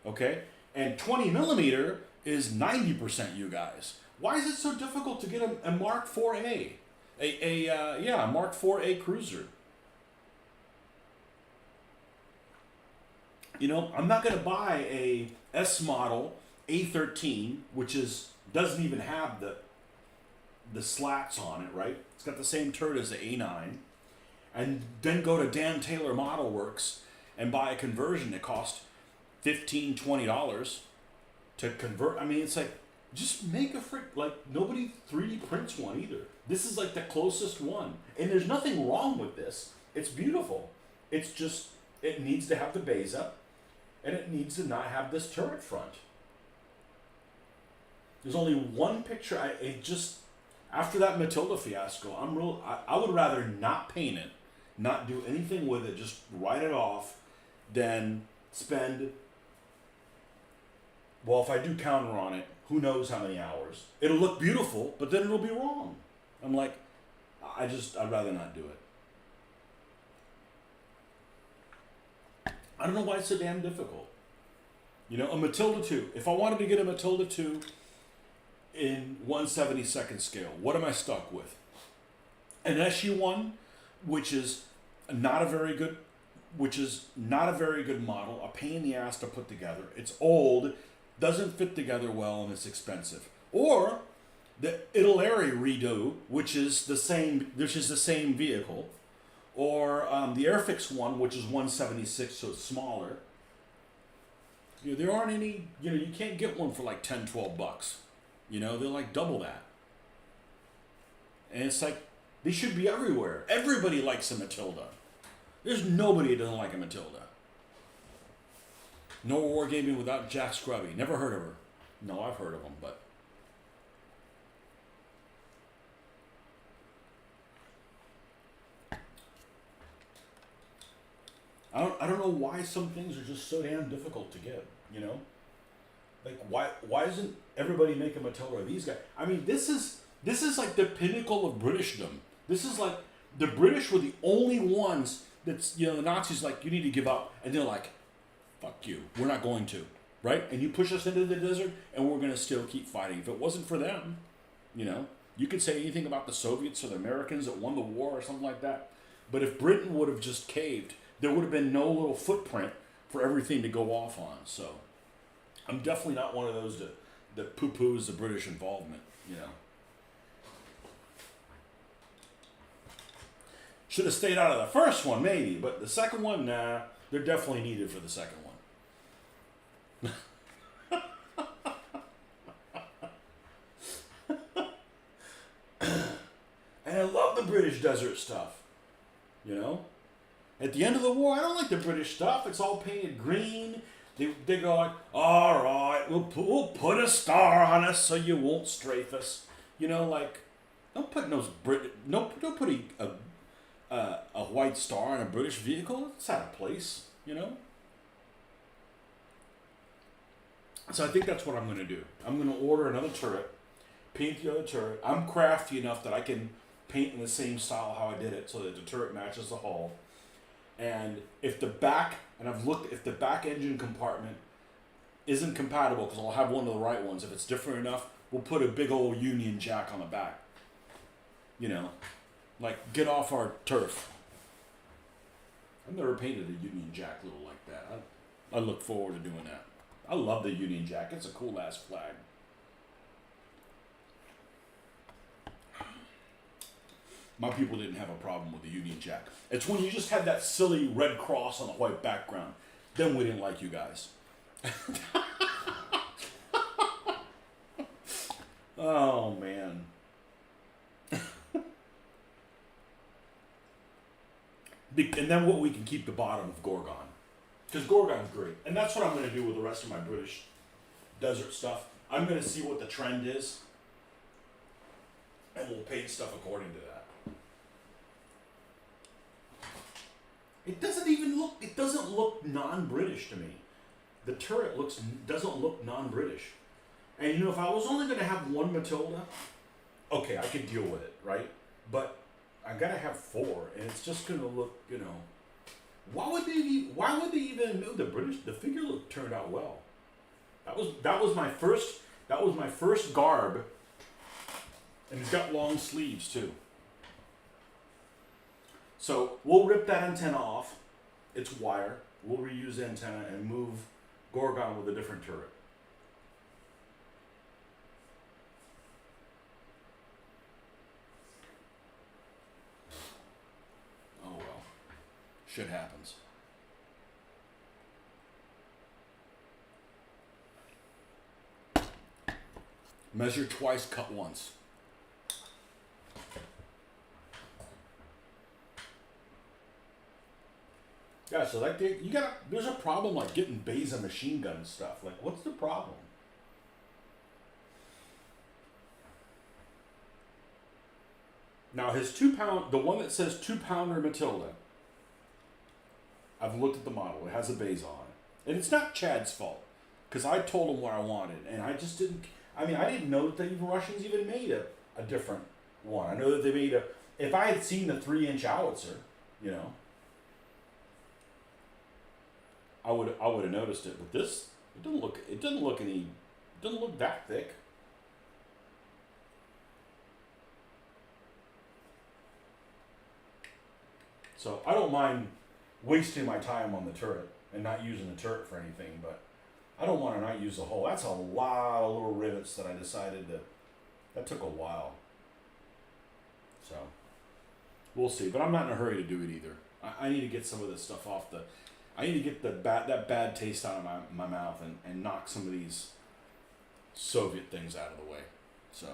okay? And 20 millimeter is 90% you guys. Why is it so difficult to get a Mark 4A? A Mark 4A cruiser. You know, I'm not going to buy a S model A13, which doesn't even have the slats on it, right? It's got the same turret as the A9. And then go to Dan Taylor Model Works and buy a conversion that costs $15, $20 to convert. I mean, it's like, just make a nobody 3D prints one either. This is like the closest one. And there's nothing wrong with this. It's beautiful. It's just, it needs to have the Beza, and it needs to not have this turret front. There's only one picture. After that Matilda fiasco, I would rather not paint it, not do anything with it, just write it off, than spend, well, if I do counter on it, who knows how many hours. It'll look beautiful, but then it'll be wrong. I'm like, I'd rather not do it. I don't know why it's so damn difficult. You know, a Matilda 2. If I wanted to get a Matilda 2 in 1/72nd scale, what am I stuck with? An SU-1, which is not a very good model, a pain in the ass to put together. It's old, doesn't fit together well, and it's expensive. Or the Italeri redo, which is the same vehicle, or the Airfix one, which is 1/76, so it's smaller. You know, there aren't any. You know, you can't get one for like $10, $12. You know, they're like double that. And it's like, they should be everywhere. Everybody likes a Matilda. There's nobody who doesn't like a Matilda. No wargaming without Jack Scrubby. Never heard of her. No, I've heard of them, but... I don't know why some things are just so damn difficult to get, you know? Like, why isn't everybody making Matilda? These guys... I mean, this is like the pinnacle of Britishdom. This is like, the British were the only ones that's, you know, the Nazis like, you need to give up. And they're like, fuck you. We're not going to. right? And you push us into the desert, and we're going to still keep fighting. If it wasn't for them, you know, you could say anything about the Soviets or the Americans that won the war or something like that. But if Britain would have just caved, there would have been no little footprint for everything to go off on. So I'm definitely not one of those that poo-poos the British involvement, you know. Should have stayed out of the first one, maybe, but the second one, nah, they're definitely needed for the second one. And I love the British desert stuff, you know. At the end of the war, I don't like the British stuff. It's all painted green. They go like, all right, we'll put a star on us so you won't strafe us. You know, like, don't put don't put a white star on a British vehicle. It's out of place, you know. So I think that's what I'm going to do. I'm going to order another turret, paint the other turret. I'm crafty enough that I can paint in the same style how I did it so that the turret matches the hull. And if the back engine compartment isn't compatible, because I'll have one of the right ones, if it's different enough, we'll put a big old Union Jack on the back. You know, like, get off our turf. I've never painted a Union Jack little like that. I look forward to doing that. I love the Union Jack. It's a cool ass flag. My people didn't have a problem with the Union Jack. It's when you just had that silly red cross on a white background. Then we didn't like you guys. Oh, man. And then we can keep the bottom of Gorgon. Because Gorgon's great. And that's what I'm going to do with the rest of my British desert stuff. I'm going to see what the trend is. And we'll paint stuff according to that. It doesn't look non-British to me. The turret doesn't look non-British. And you know, if I was only going to have one Matilda, okay, I could deal with it, right? But I gotta have 4, and it's just gonna look, you know. Why would they even know the British? The figure turned out well. That was my first garb, and it's got long sleeves too. So we'll rip that antenna off. It's wire. We'll reuse the antenna and move Gorgon with a different turret. Oh well. Shit happens. Measure twice, cut once. Yeah, so like there's a problem like getting Beza machine gun stuff. Like, what's the problem? Now his 2-pound, the one that says 2-pounder Matilda, I've looked at the model. It has a Beza on it, and it's not Chad's fault because I told him what I wanted, and I just didn't. I mean, I didn't know that the Russians even made a different one. I know that they made a. If I had seen the 3-inch howitzer, you know, I would have noticed it. But this, it doesn't look that thick. So I don't mind wasting my time on the turret and not using the turret for anything, but I don't want to not use the hull. That's a lot of little rivets that I decided that took a while. So we'll see, but I'm not in a hurry to do it either. I need to get some of this stuff off I need to get that bad taste out of my mouth and knock some of these Soviet things out of the way. So.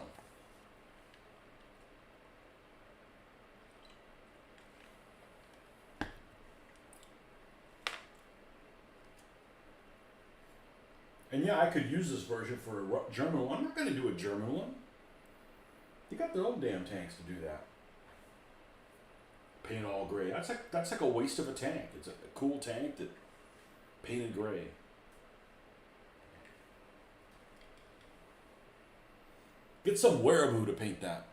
And yeah, I could use this version for a German one. I'm not going to do a German one. They got their own damn tanks to do that. Paint all gray. That's like a waste of a tank. It's a cool tank that painted gray. Get some wearaboo to paint that.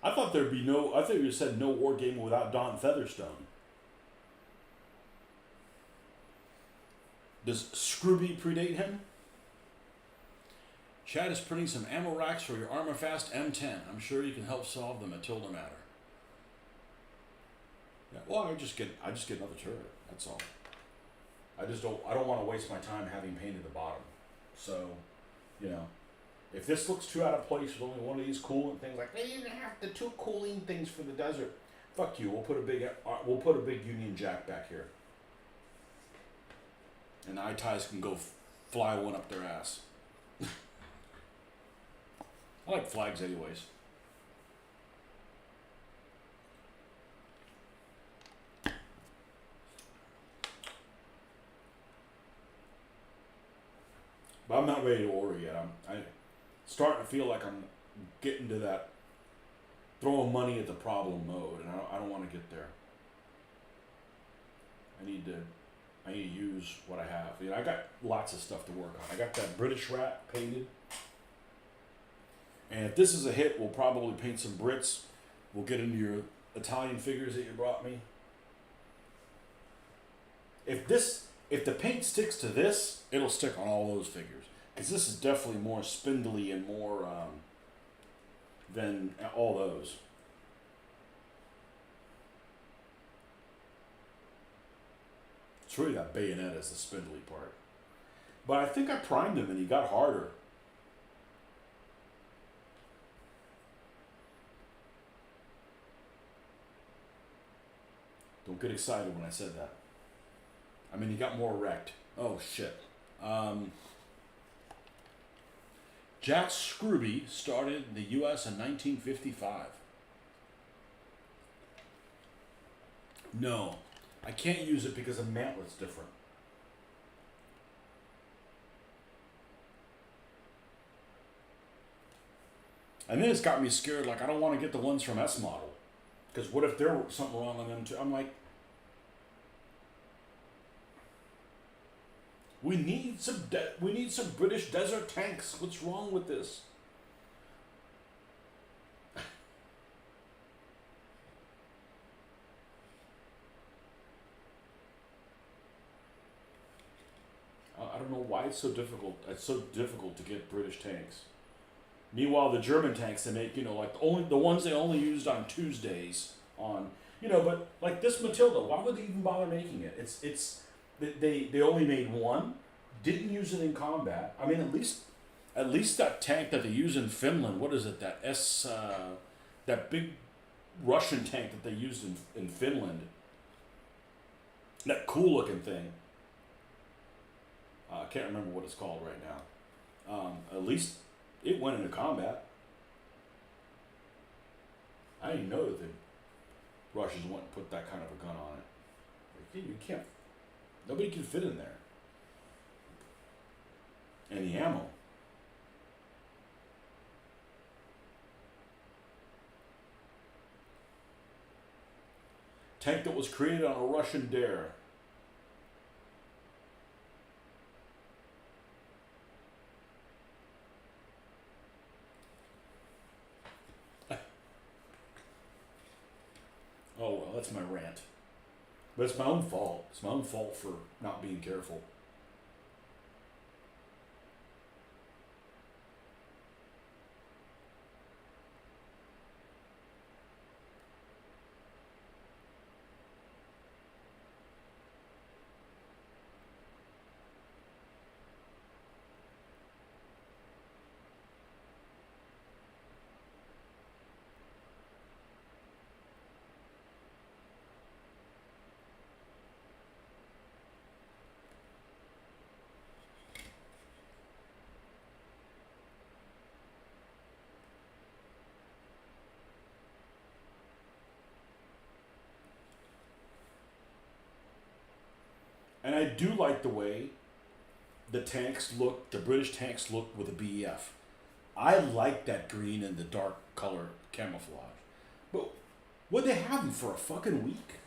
I thought there'd be no. I thought you said no war game without Don Featherstone. Does Scrooby predate him? Chad is printing some ammo racks for your Armor Fast M10. I'm sure you can help solve the Matilda matter. Yeah, well, I just get another turret. That's all. I don't want to waste my time having painted the bottom. So, you know, if this looks too out of place with only one of these cooling things, like hey, you have the two cooling things for the desert. Fuck you. We'll put a big Union Jack back here, and the ITIs can go fly one up their ass. I like flags anyways. But I'm not ready to order yet. I'm starting to feel like I'm getting to that throwing money at the problem mode, and I don't want to get there. I need to use what I have. You know, I got lots of stuff to work on. I got that British rat painted. And if this is a hit, we'll probably paint some Brits. We'll get into your Italian figures that you brought me. If the paint sticks to this, it'll stick on all those figures. Because this is definitely more spindly and more than all those. It's really that bayonet is the spindly part. But I think I primed him and he got harder. Don't get excited when I said that. I mean, he got more wrecked. Oh, shit. Jack Scrooby started in the U.S. in 1955. No, I can't use it because the mantlet's different. And then it's got me scared, like, I don't want to get the ones from S Model. Because what if there's something wrong on them too? I'm like, we need some British desert tanks. What's wrong with this? I don't know why it's so difficult. It's so difficult to get British tanks. Meanwhile, the German tanks they make, you know, like the ones they only used on Tuesdays on, you know, but like this Matilda, why would they even bother making it? It's they only made one, didn't use it in combat. I mean, at least that tank that they use in Finland, what is it? That big Russian tank that they used in Finland. That cool looking thing. I can't remember what it's called right now. At least it went into combat. I didn't know that the Russians went and put that kind of a gun on it. You can't. Nobody can fit in there. And the ammo. Tank that was created on a Russian dare. Oh well, that's my rant. But it's my own fault. It's my own fault for not being careful. And I do like the way the British tanks look with the BEF. I like that green and the dark color camouflage. But would they have them for a fucking week?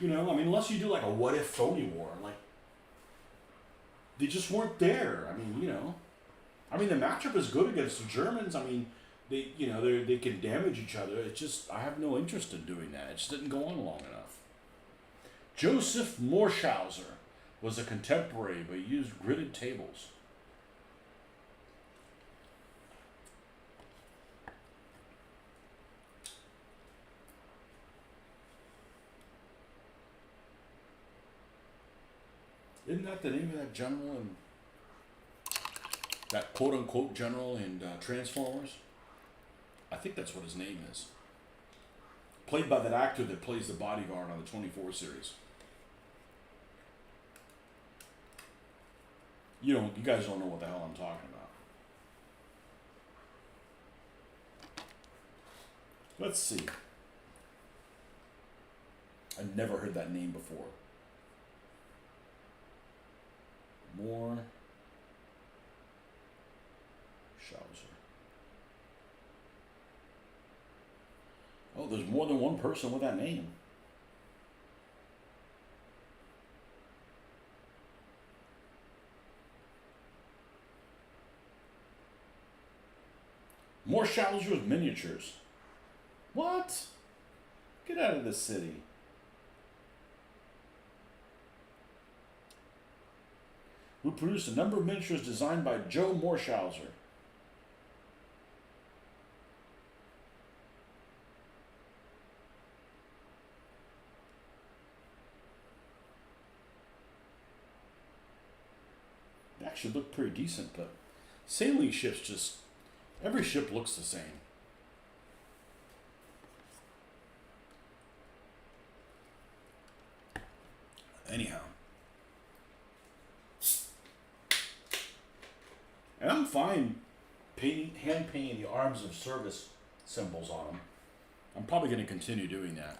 You know, I mean, unless you do like a what if phony war, like they just weren't there. I mean, you know, I mean the matchup is good against the Germans. I mean, they can damage each other. It's just I have no interest in doing that. It just didn't go on long enough. Joseph Morshauser was a contemporary, but he used gridded tables. Isn't that the name of that general in that quote unquote general in Transformers? I think that's what his name is. Played by that actor that plays the bodyguard on the 24 series. You guys don't know what the hell I'm talking about. Let's see. I've never heard that name before. More Schauser. Oh, there's more than one person with that name. More Schauser's miniatures. What? Get out of the city. Who produced a number of miniatures designed by Joe Morshauser. They actually look pretty decent, but sailing ships just, every ship looks the same. Anyhow. And I'm fine hand painting the arms of service symbols on them. I'm probably going to continue doing that.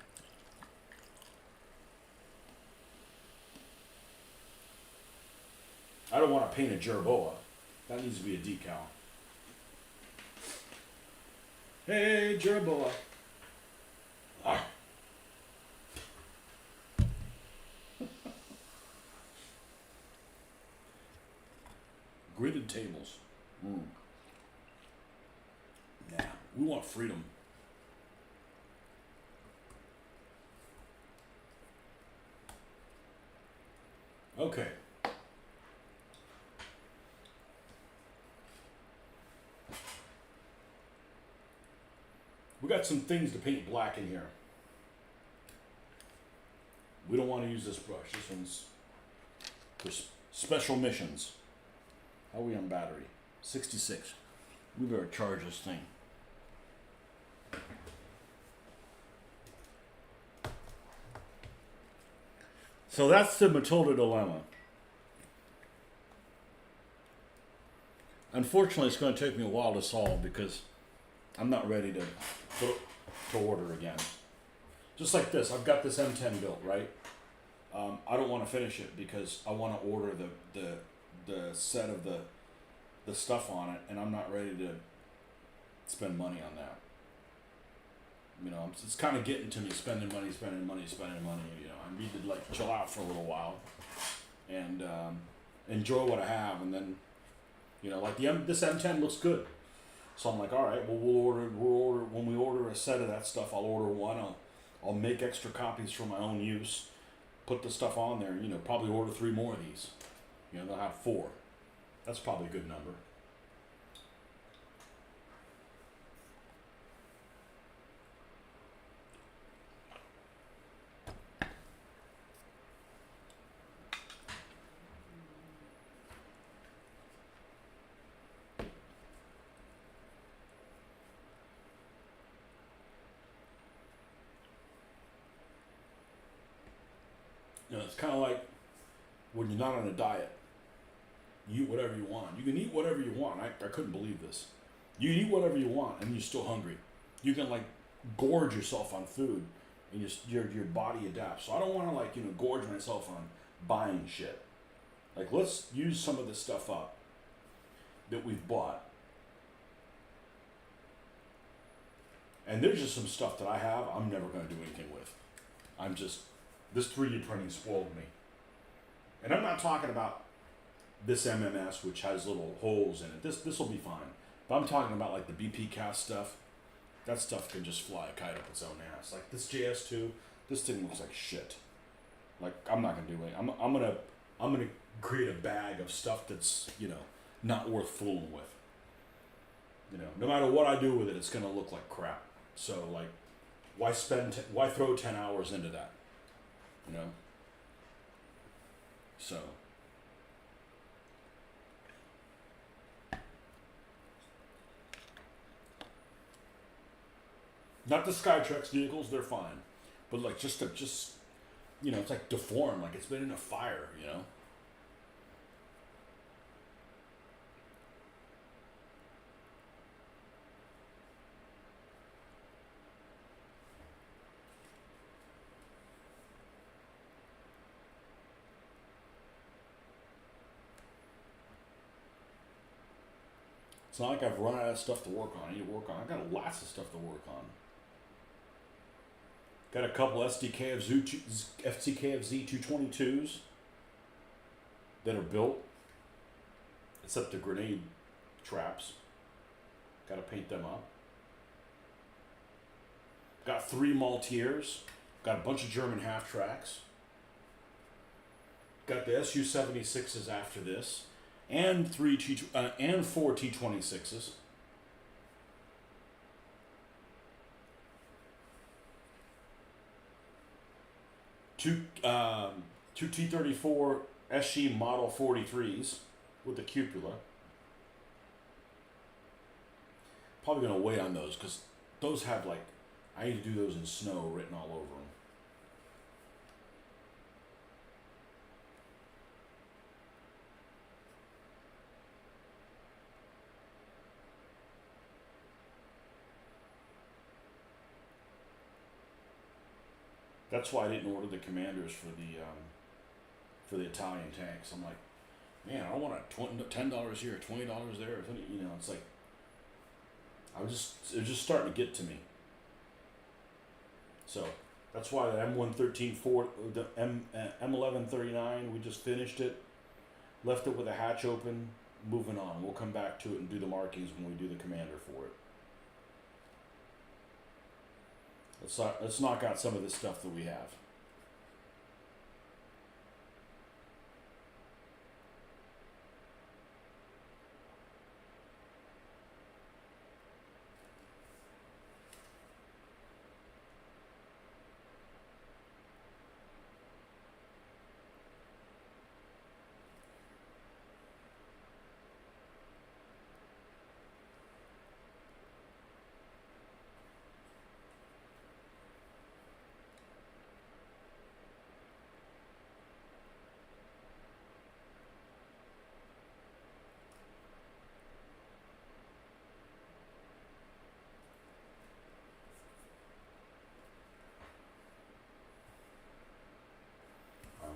I don't want to paint a jerboa. That needs to be a decal. Hey, jerboa. Ah. Gridded tables. Yeah, we want freedom. Okay. We got some things to paint black in here. We don't want to use this brush. This one's for special missions. How are we on battery? 66. We better charge this thing. So that's the Matilda dilemma. Unfortunately, it's going to take me a while to solve because I'm not ready to order again. Just like this, I've got this M10 built, right? I don't want to finish it because I want to order the set of the stuff on it, and I'm not ready to spend money on that. It's kind of getting to me, spending money. I need to chill out for a little while and enjoy what I have, and then this M10 looks good. So I'm like, all right, well we'll order when we order a set of that stuff. I'll order one. I'll make extra copies for my own use. Put the stuff on there. Probably order 3 more of these. They'll have 4. That's probably a good number. It's kind of like when you're not on a diet. You eat whatever you want. You can eat whatever you want. I couldn't believe this. You can eat whatever you want and you're still hungry. You can gorge yourself on food and your body adapts. So I don't want to gorge myself on buying shit. Let's use some of this stuff up that we've bought. And there's just some stuff that I have I'm never going to do anything with. This 3D printing spoiled me. And I'm not talking about this MMS, which has little holes in it. This will be fine. But I'm talking about like the BP cast stuff. That stuff can just fly a kite up its own ass. Like this JS2, this thing looks like shit. Like I'm not gonna do it. I'm gonna create a bag of stuff that's not worth fooling with. No matter what I do with it, it's gonna look like crap. So like, why throw 10 hours into that? You know. So. Not the Skytrex vehicles, they're fine. But like just it's like deformed, like it's been in a fire. It's not like I've run out of stuff to work on. I need to work on. I've got lots of stuff to work on. Got a couple FCK of Z222s that are built, except the grenade traps. Got to paint them up. Got 3 Maltiers. Got a bunch of German half tracks. Got the SU-76s after this, and 4 T-26s. Two T-34 SG Model 43s with the cupola. Probably gonna wait on those because those have I need to do those in snow written all over them. That's why I didn't order the commanders for the Italian tanks. I'm like, man, I want $10 here, $20 there. It's like it was just starting to get to me. So that's why the M113 the M1139, we just finished it, left it with a hatch open, moving on. We'll come back to it and do the markings when we do the commander for it. Let's knock out some of this stuff that we have.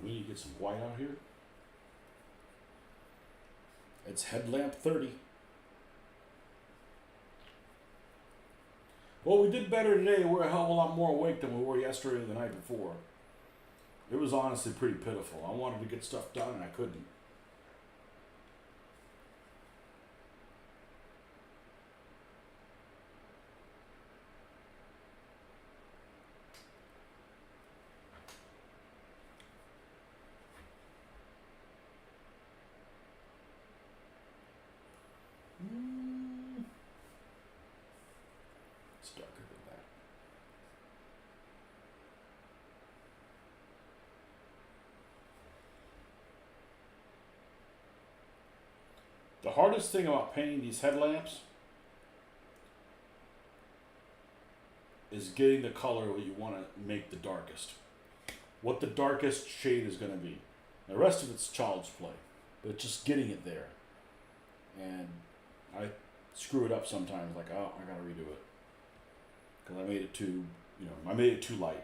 We need to get some white out here. It's headlamp 30. Well, we did better today. We're a hell of a lot more awake than we were yesterday or the night before. It was honestly pretty pitiful. I wanted to get stuff done and I couldn't. It's darker than that. The hardest thing about painting these headlamps is getting the color that you want to make the darkest. What the darkest shade is going to be. The rest of it's child's play, but it's just getting it there. And I screw it up sometimes, like, oh, I gotta redo it. Because I made it too, I made it too light.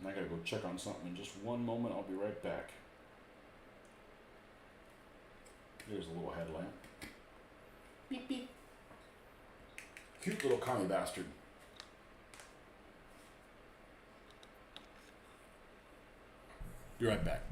I gotta go check on something in just one moment. I'll be right back. There's a little headlamp. Beep beep. Cute little commie bastard. Be right back.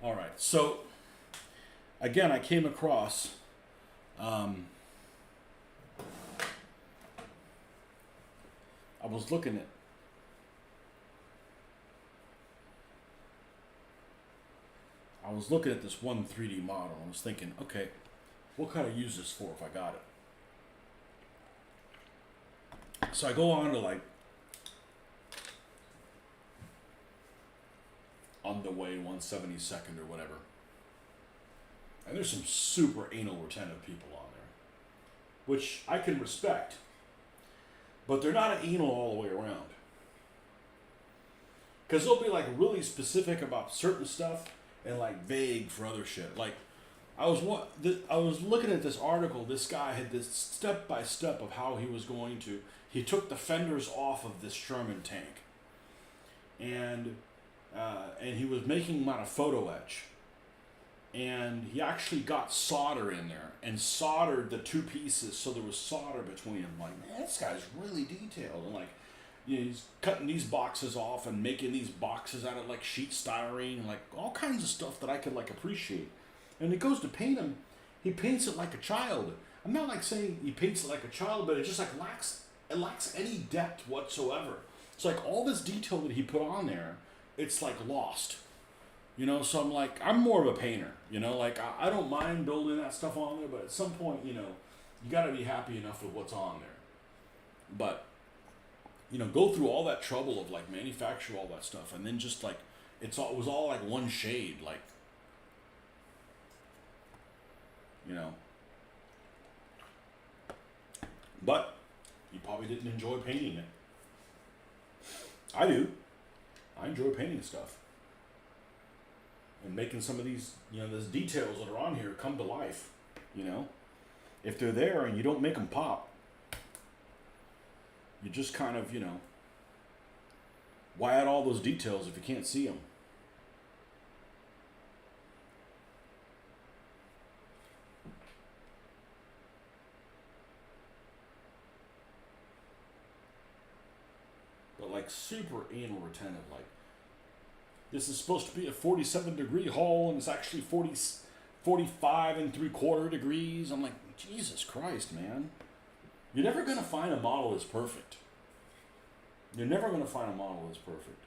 All right. So again, I came across. Um, I was looking at. I was looking at this one 3D model. I was thinking, okay, what could I use this for if I got it? So I go on to like on the way 172nd or whatever. And there's some super anal retentive people on there, which I can respect, but they're not anal all the way around. Because they'll be like really specific about certain stuff and like vague for other shit. Like I was looking at this article. This guy had this step by step of how he was going to. He took the fenders off of this Sherman tank, and he was making them out of photo etch. And he actually got solder in there and soldered the two pieces so there was solder between them. Like, man, this guy's really detailed. And like, you know, he's cutting these boxes off and making these boxes out of like sheet styrene and like all kinds of stuff that I could like appreciate. And he goes to paint them, he paints it like a child. I'm not like saying he paints it like a child, but it just like lacks any depth whatsoever. It's like all this detail that he put on there, it's like lost. You know, so I'm like, I'm more of a painter, you know, like I don't mind building that stuff on there, but at some point, you know, you got to be happy enough with what's on there. But, you know, go through all that trouble of like manufacture all that stuff, and then just like, it was all like one shade, like, you know. But You probably didn't enjoy painting it. I do. I enjoy painting stuff. And making some of these, those details that are on here come to life, If they're there and you don't make them pop, you just kind of, why add all those details if you can't see them? But like super anal retentive, like this is supposed to be a 47-degree hole and it's actually 45 3/4 degrees. I'm like, Jesus Christ, man. You're never going to find a model that's perfect. You're never going to find a model that's perfect.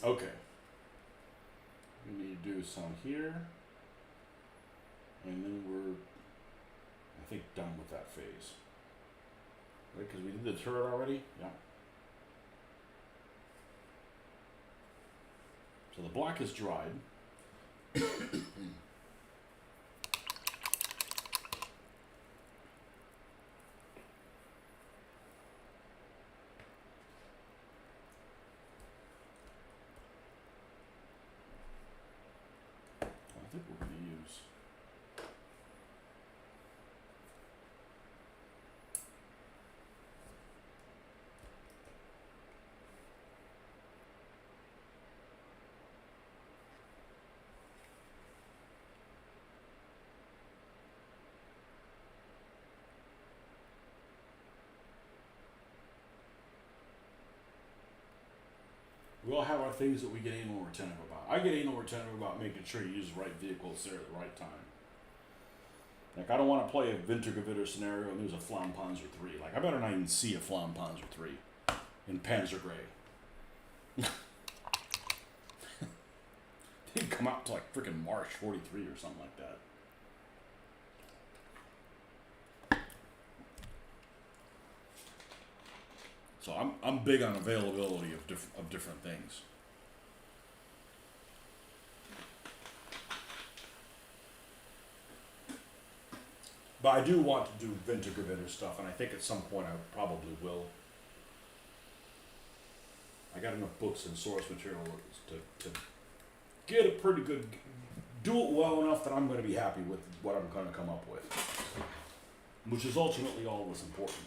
Okay. We need to do some here. And then we're, I think, done with that phase. Right, because we did the turret already? Yeah. So the black is dried. I think we're going to use we all have our things that we get anal retentive about. I get anal retentive about making sure you use the right vehicle there at the right time. Like, I don't want to play a Wintergewitter scenario and there's a Flampanzer 3. Like, I better not even see a Flampanzer 3 in Panzer Gray. They'd come out to like freaking March 43 or something like that. So I'm big on availability of different things. But I do want to do Wintergewitter stuff, and I think at some point I probably will. I got enough books and source material to get a pretty good, do it well enough that I'm going to be happy with what I'm going to come up with, which is ultimately all that's important.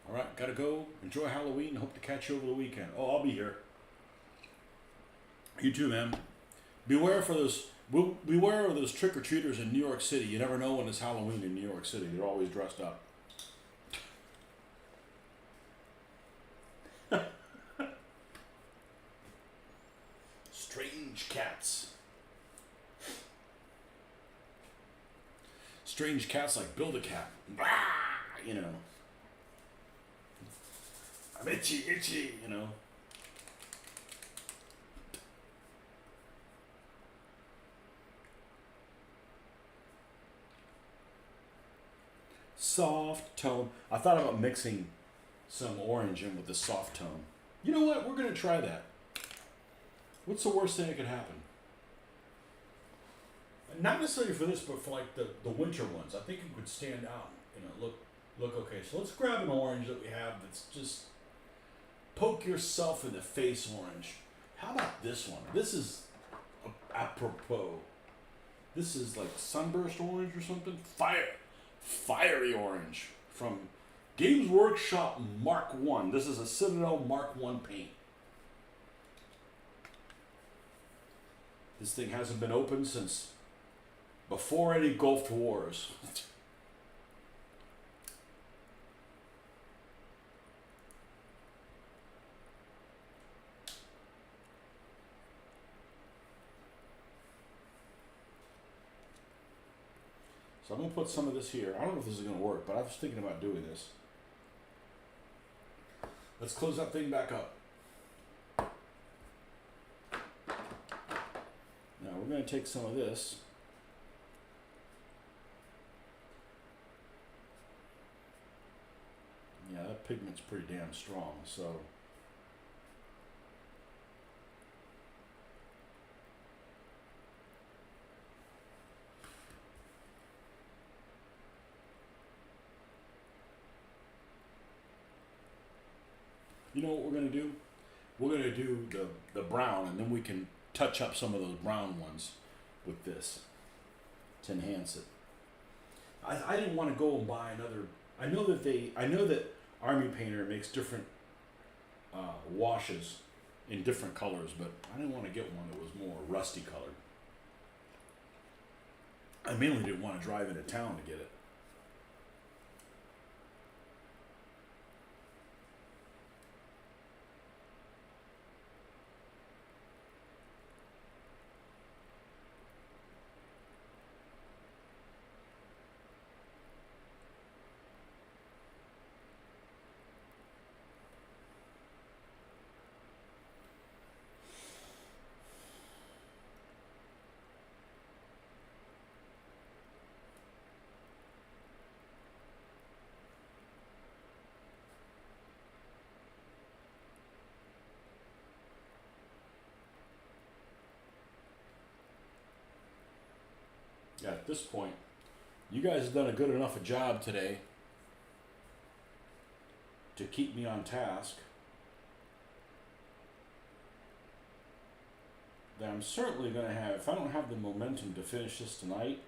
All right, gotta go. Enjoy Halloween. Hope to catch you over the weekend. Oh, I'll be here. You too, man. Beware of those trick-or-treaters in New York City. You never know when it's Halloween in New York City. They're always dressed up. Strange cats. Strange cats like Build a Cat. You know. I'm itchy, you know. Soft tone. I thought about mixing some orange in with the soft tone. You know what? We're going to try that. What's the worst thing that could happen? Not necessarily for this, but for like the winter ones. I think it would stand out. You know, look okay. So let's grab an orange that we have that's just poke yourself in the face orange. How about this one? This is apropos. This is like sunburst orange or something. Fiery orange from Games Workshop Mark 1. This is a Citadel Mark 1 paint. This thing hasn't been opened since before any Gulf Wars. So I'm going to put some of this here. I don't know if this is going to work, but I was thinking about doing this. Let's close that thing back up. Now we're going to take some of this. Yeah, that pigment's pretty damn strong, so. You know what we're going to do? We're going to do the brown, and then we can touch up some of those brown ones with this to enhance it. I didn't want to go and buy another. I know that Army Painter makes different washes in different colors, but I didn't want to get one that was more rusty colored. I mainly didn't want to drive into town to get it. Yeah, at this point, you guys have done a good enough a job today to keep me on task that I'm certainly going to have, if I don't have the momentum to finish this tonight,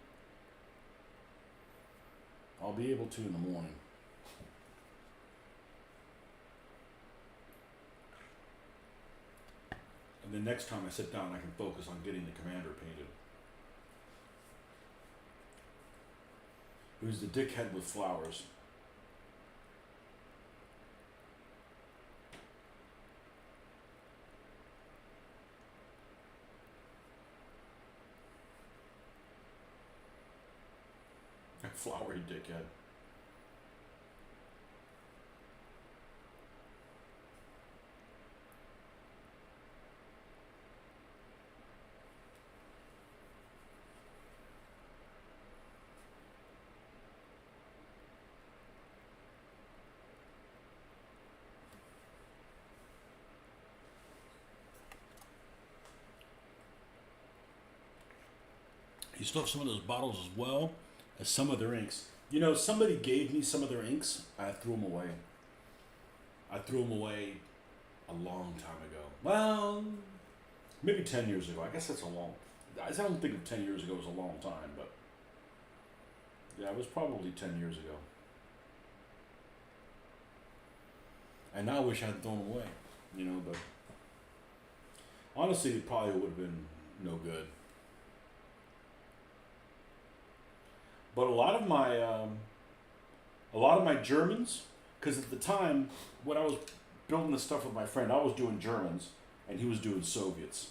I'll be able to in the morning. And then next time I sit down, I can focus on getting the commander painted. Who's the dickhead with flowers? Flowery dickhead. You still have some of those bottles as well as some of their inks. You know, somebody gave me some of their inks. I threw them away. I threw them away a long time ago. Well, maybe 10 years ago. I guess that's a long. I don't think of 10 years ago as a long time, but yeah, it was probably 10 years ago. And now I wish I had thrown them away, you know, but honestly, it probably would have been no good. But a lot of my Germans, because at the time when I was building this stuff with my friend, I was doing Germans and he was doing Soviets,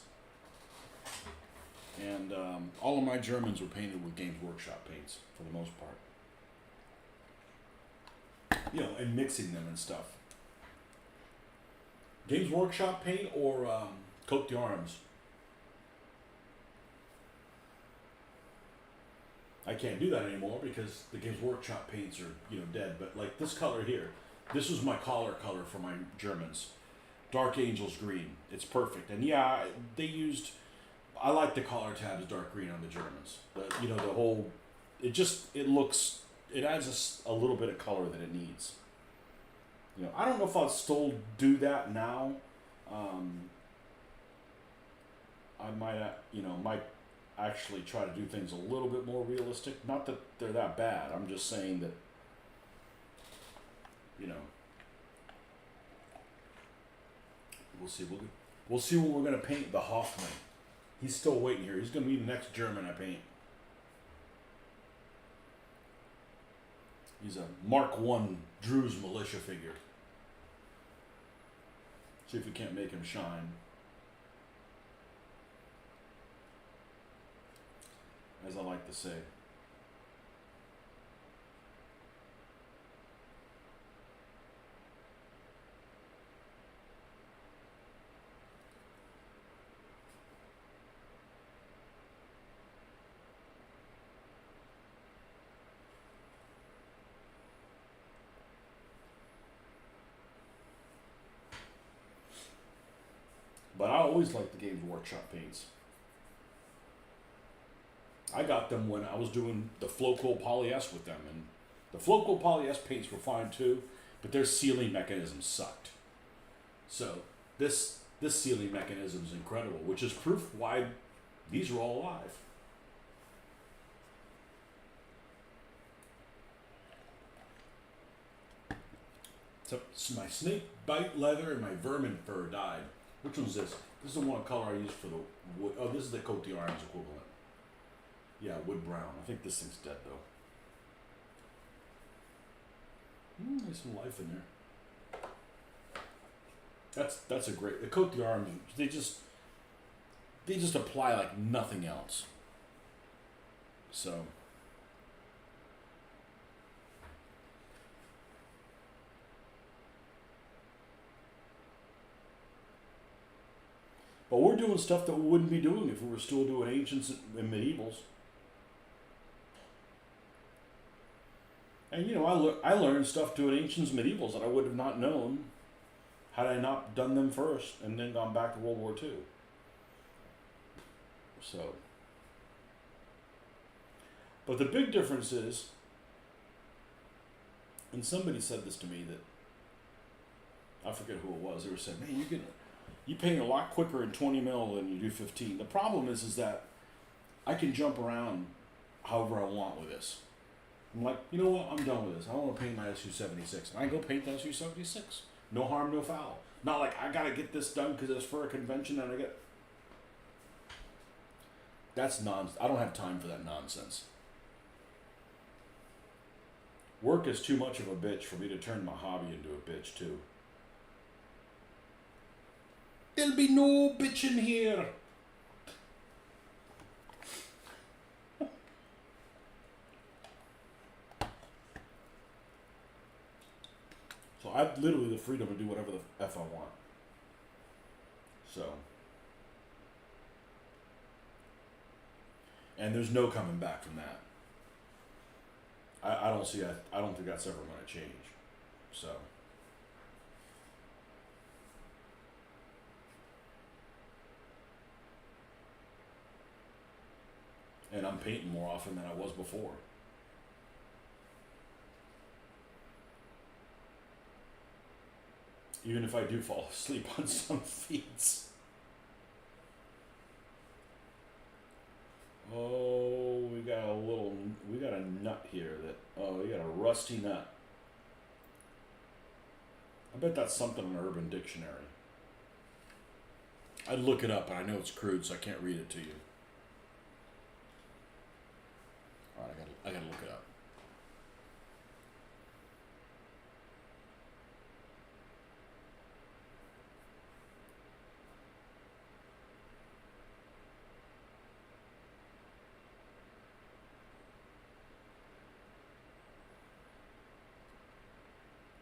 and all of my Germans were painted with Games Workshop paints for the most part. You know, and mixing them and stuff. Games Workshop paint or Cote d'Armes. I can't do that anymore because the Games Workshop paints are, you know, dead. But like this color here, this was my collar color for my Germans. Dark Angels green. It's perfect. And yeah, they used, I like the collar tabs dark green on the Germans. You know, the whole, it looks, it adds a little bit of color that it needs. You know, I don't know if I'll still do that now. I might actually try to do things a little bit more realistic. Not that they're that bad. I'm just saying that, you know, we'll see. We'll see when we're going to paint the Hoffman. He's still waiting here. He's going to be the next German I paint. He's a Mark I Drew's militia figure. See if we can't make him shine. As I like to say. But I always liked the Games Workshop paints. I got them when I was doing the Floco Polyester with them, and the Floco Polyester paints were fine too, but their sealing mechanism sucked. So this sealing mechanism is incredible, which is proof why these are all alive. So my snake bite leather and my vermin fur dyed. Which one's this? This is the one color I used for the wood. Oh, this is the Cote d'Armes equivalent. Yeah, wood brown. I think this thing's dead though. There's some life in there. That's a great. The Cote d'Armes. They just apply like nothing else. So. But we're doing stuff that we wouldn't be doing if we were still doing ancients and medievals. And you know, I learned stuff doing ancients and medievals that I would have not known had I not done them first and then gone back to World War II. So, but the big difference is, and somebody said this to me that I forget who it was. They were saying, "Man, you paint a lot quicker in 20 mil than you do 15." The problem is that I can jump around however I want with this. I'm like, you know what? I'm done with this. I want to paint my SU-76. And I go paint the SU-76. No harm, no foul. Not like I got to get this done because it's for a convention and I get... That's nonsense. I don't have time for that nonsense. Work is too much of a bitch for me to turn my hobby into a bitch too. There'll be no bitching here. So I have literally the freedom to do whatever the F I want. So. And there's no coming back from that. I don't think that's ever going to change. So. And I'm painting more often than I was before. Even if I do fall asleep on some feeds. Oh, we got a nut here we got a rusty nut. I bet that's something in the Urban Dictionary. I'd look it up, and I know it's crude, so I can't read it to you. Alright, I gotta look it up.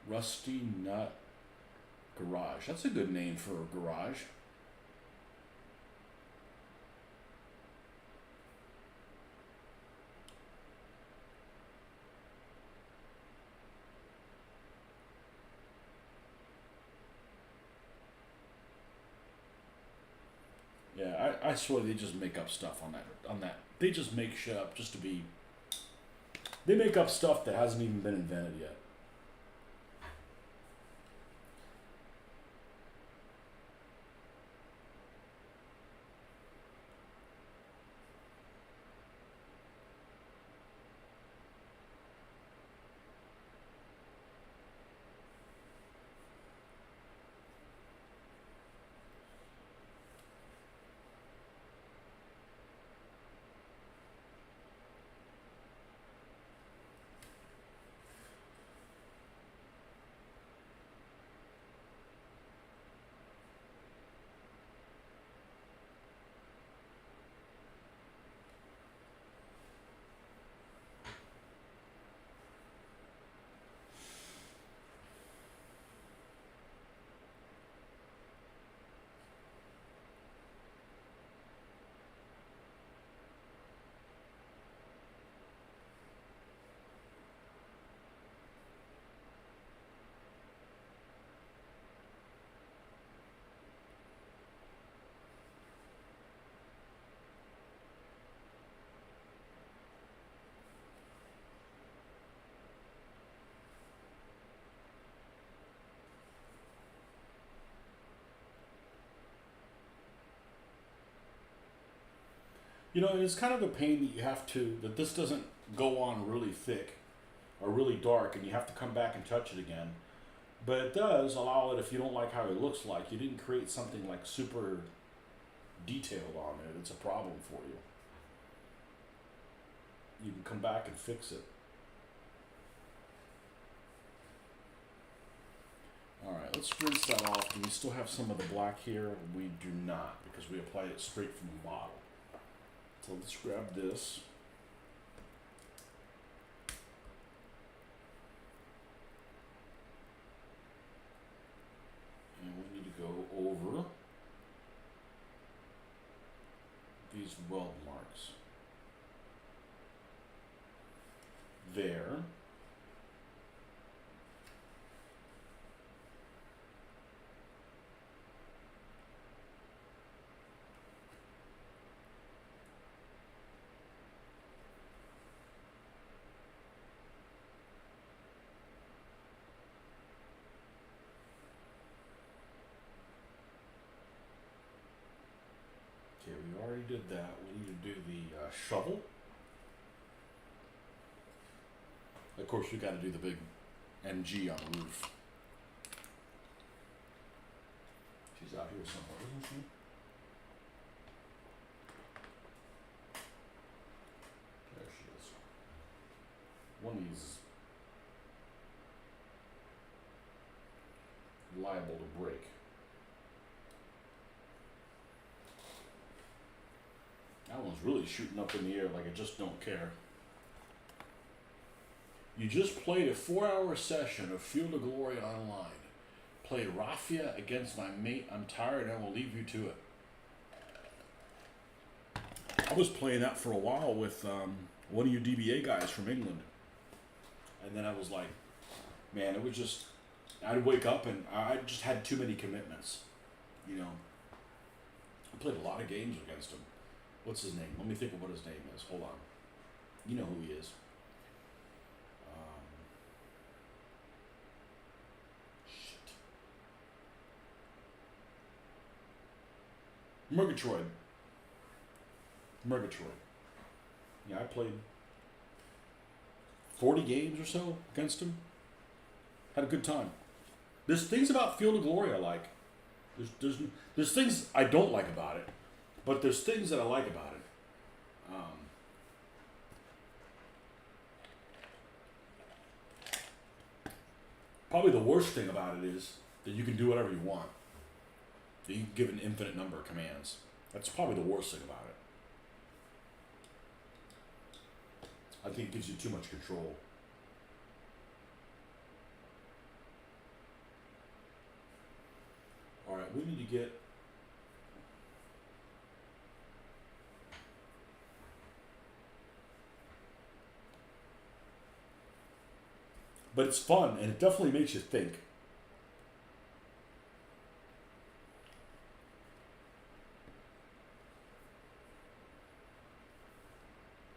Rusty Nut Garage. That's a good name for a garage. Yeah, I swear they just make up stuff on that. They just make shit up just to be... They make up stuff that hasn't even been invented yet. And it's kind of a pain that you have to, that this doesn't go on really thick or really dark and you have to come back and touch it again. But it does allow it, if you don't like how it looks like, you didn't create something like super detailed on it, it's a problem for you. You can come back and fix it. Alright, let's rinse that off. Do we still have some of the black here? We do not, because we applied it straight from the bottle. So let's grab this. And we need to go over these weld marks. There. Okay, we already did that. We need to do the shovel. Of course, we got to do the big MG on the roof. She's out here somewhere, isn't she? There she is. One of these is liable to break. That one's really shooting up in the air like I just don't care. You just played a 4-hour session of Field of Glory online. Play Raffia against my mate. I'm tired and I will leave you to it. I was playing that for a while with one of you DBA guys from England. And then I was like, man, it was just, I'd wake up and I just had too many commitments. I played a lot of games against him. What's his name? Let me think of what his name is. Hold on. You know who he is. Murgatroyd. Yeah, I played 40 games or so against him. Had a good time. There's things about Field of Glory I like. There's things I don't like about it, but there's things that I like about it. Probably the worst thing about it is that you can do whatever you want. That you can give an infinite number of commands. That's probably the worst thing about it. I think it gives you too much control. Alright, we need to get but it's fun and it definitely makes you think.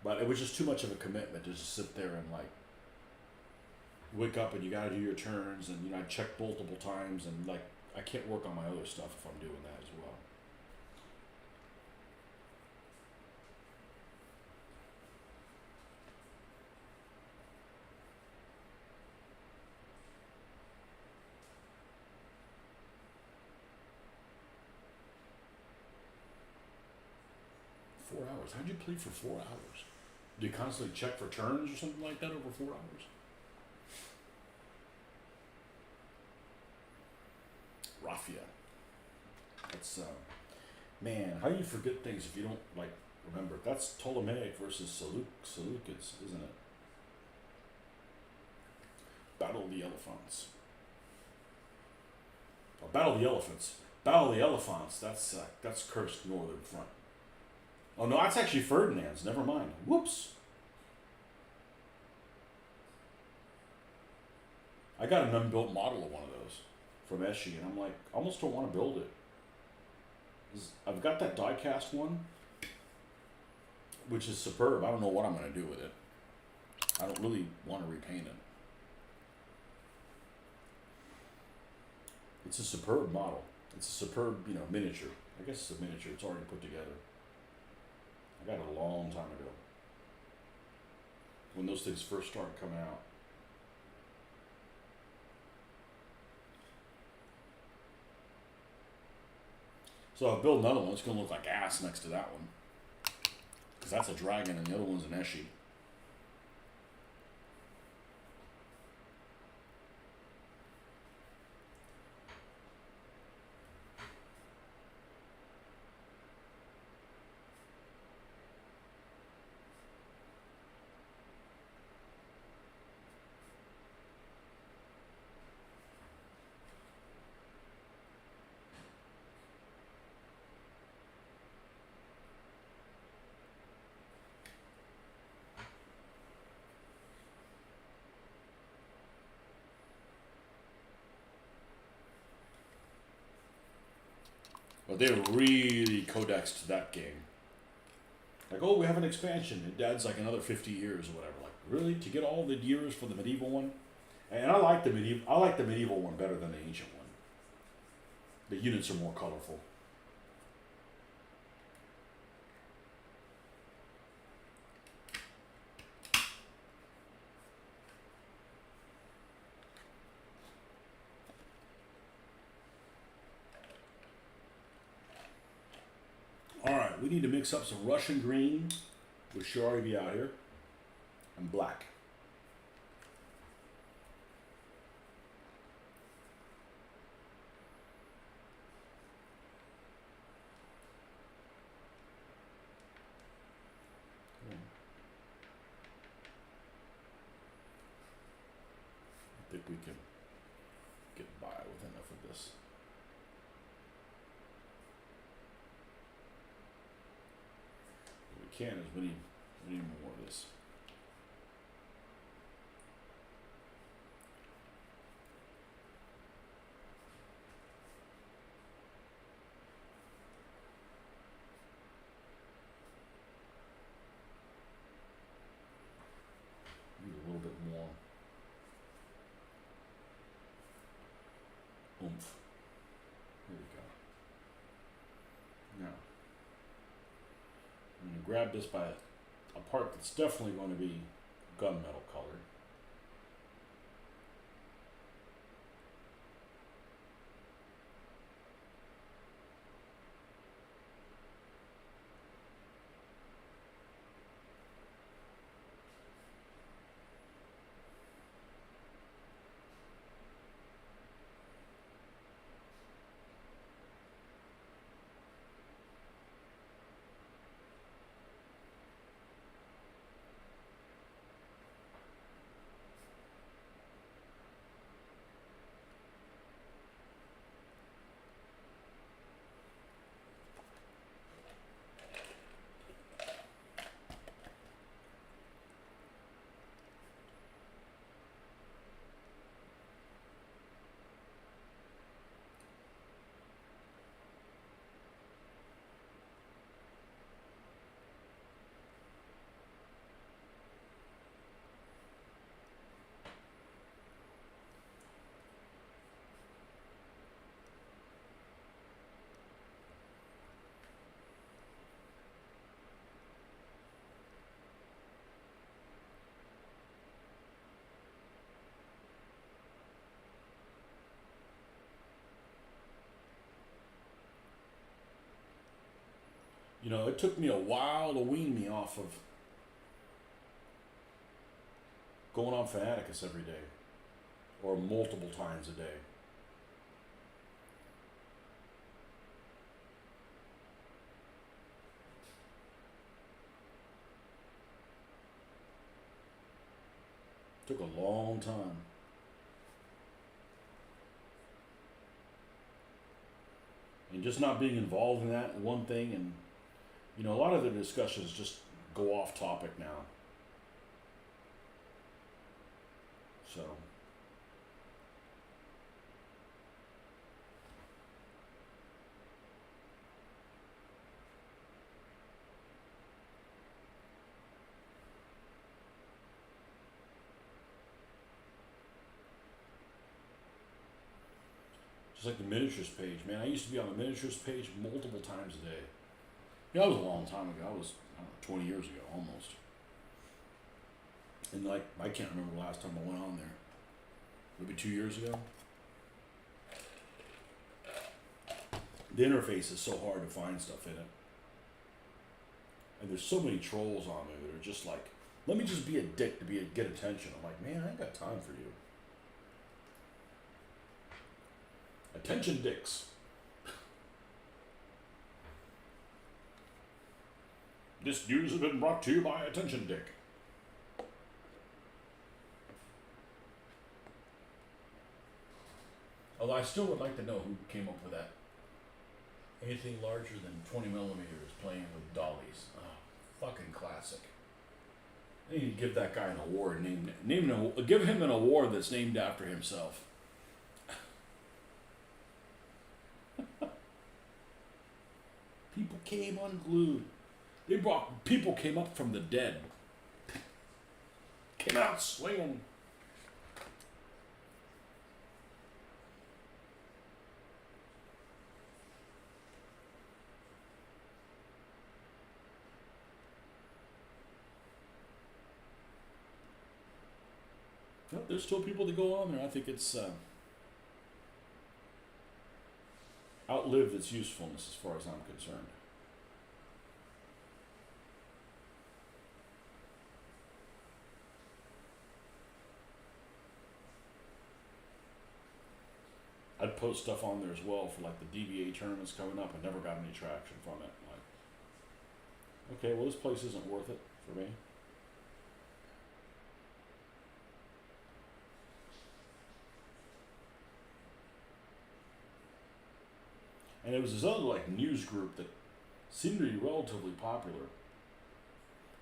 But it was just too much of a commitment to just sit there and wake up and you gotta do your turns and I check multiple times and I can't work on my other stuff if I'm doing that as well. Hours. How'd you play for 4 hours? Do you constantly check for turns or something like that over 4 hours? Raffia. That's man, how do you forget things if you don't remember? That's Ptolemaic versus Seleucids, isn't it? Battle of the Elephants. Oh, Battle of the Elephants. Battle of the Elephants. That's Cursed Northern Front. Oh no, that's actually Ferdinand's. Never mind. Whoops. I got an unbuilt model of one of those from Eschi, and I'm like, I almost don't want to build it. I've got that die-cast one, which is superb. I don't know what I'm going to do with it. I don't really want to repaint it. It's a superb model. It's a superb, miniature. I guess it's a miniature. It's already put together. I got it a long time ago. When those things first started coming out. So if I build another one, it's gonna look like ass next to that one. Because that's a dragon and the other one's an Eshi. But they really codexed that game. Like, oh, we have an expansion. It adds like another 50 years or whatever. Like, really? To get all the years for the medieval one? And I like the medieval one better than the ancient one. The units are more colorful. Alright, we need to mix up some Russian green, which should already be out here, and black. I think we can get by with enough of this. What we can is we need more of this. Need a little bit more oomph. There we go. Now, I'm going to grab this by a part that's definitely going to be gunmetal colored. You know, it took me a while to wean me off of going on Fanaticus every day or multiple times a day. Took a long time. And just not being involved in that one thing, and you know, a lot of the discussions just go off topic now. So just like the miniatures page, man. I used to be on the miniatures page multiple times a day. Yeah, that was a long time ago. I was I don't know, 20 years ago almost. And like, I can't remember the last time I went on there. Maybe 2 years ago. The interface is so hard to find stuff in it. And there's so many trolls on there that are just like, let me just be a dick to get attention. I'm like, man, I ain't got time for you. Attention dicks. This news has been brought to you by Attention Dick. Although I still would like to know who came up with that. Anything larger than 20 millimeters playing with dollies. Oh, fucking classic. I need to give that guy an award. Give him an award that's named after himself. People came unglued. People came up from the dead. Came out swinging. Yep, there's still people that go on there. I think it's outlived its usefulness as far as I'm concerned. I'd post stuff on there as well for like the DBA tournaments coming up. I never got any traction from it. Like, okay, well this place isn't worth it for me. And it was this other like news group that seemed to be relatively popular.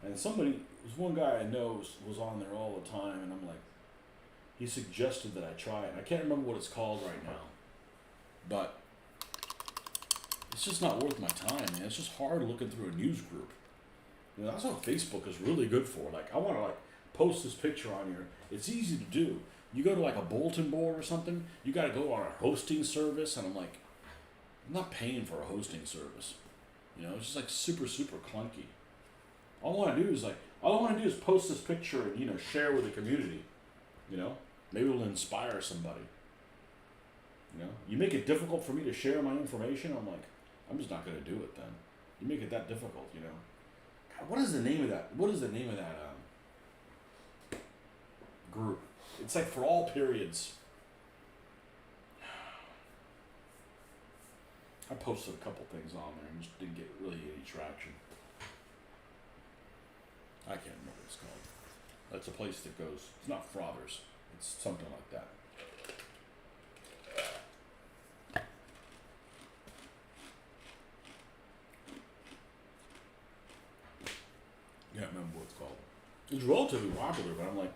And somebody, was one guy I know was on there all the time, and I'm like, he suggested that I try it. I can't remember what it's called right now, but it's just not worth my time, man. It's just hard looking through a news group. You know, that's what Facebook is really good for. Like, I want to like post this picture on here. It's easy to do. You go to like a bulletin board or something, you got to go on a hosting service, and I'm like, I'm not paying for a hosting service. You know, it's just like super clunky. All I want to do is post this picture and, you know, share with the community. You know, maybe it'll inspire somebody. You know, you make it difficult for me to share my information. I'm like, I'm just not going to do it then. You make it that difficult, you know. God, what is the name of that? What is the name of that group? It's like for all periods. I posted a couple things on there and just didn't get really any traction. I can't remember what it's called. That's a place that goes, it's not Frothers, it's something like that. Can't remember what it's called. It's relatively popular, but I'm like,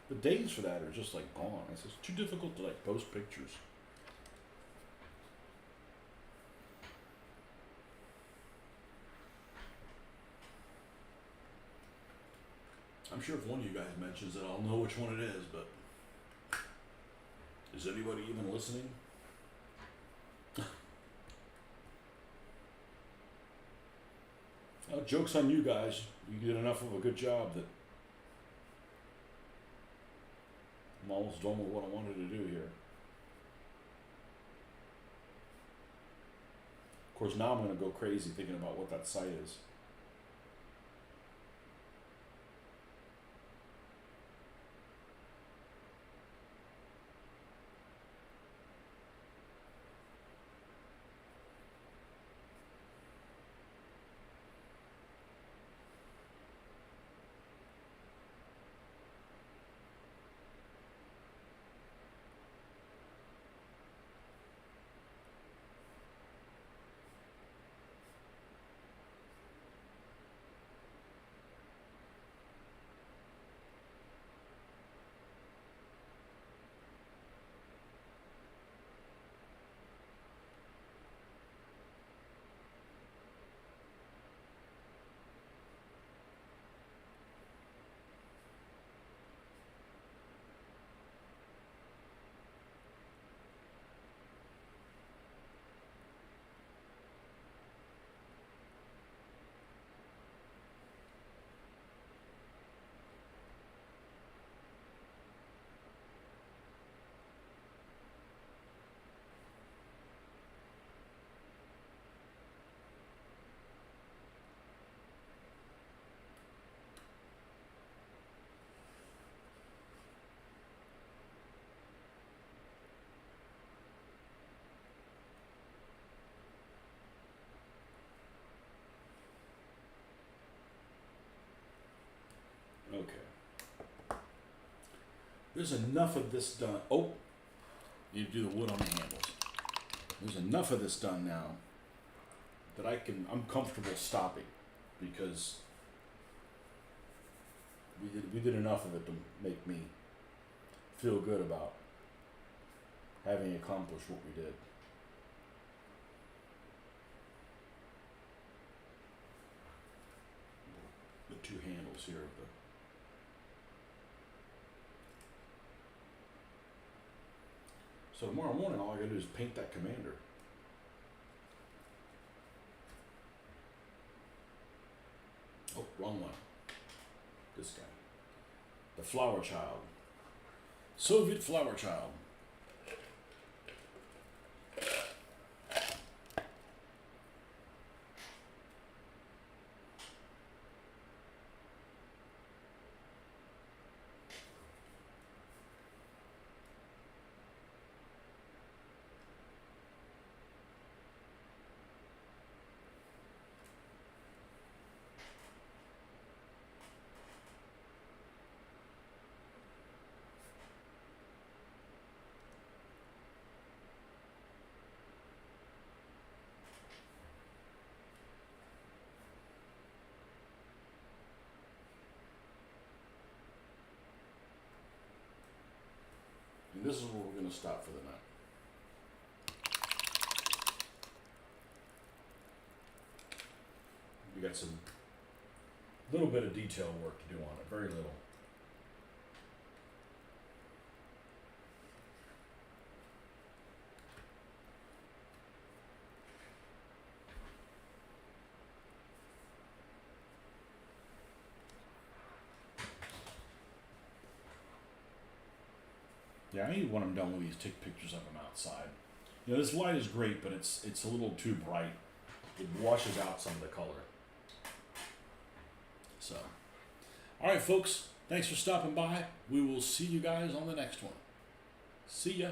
the days for that are just like gone. It's just too difficult to like post pictures. I'm sure if one of you guys mentions it, I'll know which one it is, but is anybody even listening? Joke's on you guys. You did enough of a good job that I'm almost done with what I wanted to do here. Of course, now I'm going to go crazy thinking about what that site is. There's enough of this done. Oh, you do the wood on the handles. There's enough of this done now that I'm comfortable stopping, because we did enough of it to make me feel good about having accomplished what we did. The two handles here of the So tomorrow morning, all I gotta do is paint that commander. Oh, wrong one. This guy. The flower child. Soviet flower child. And this is where we're gonna stop for the night. We got some little bit of detail work to do on it, very little. Yeah, I need when I'm done with these, take pictures of them outside. You know, this light is great, but it's a little too bright. It washes out some of the color. So, all right, folks, thanks for stopping by. We will see you guys on the next one. See ya.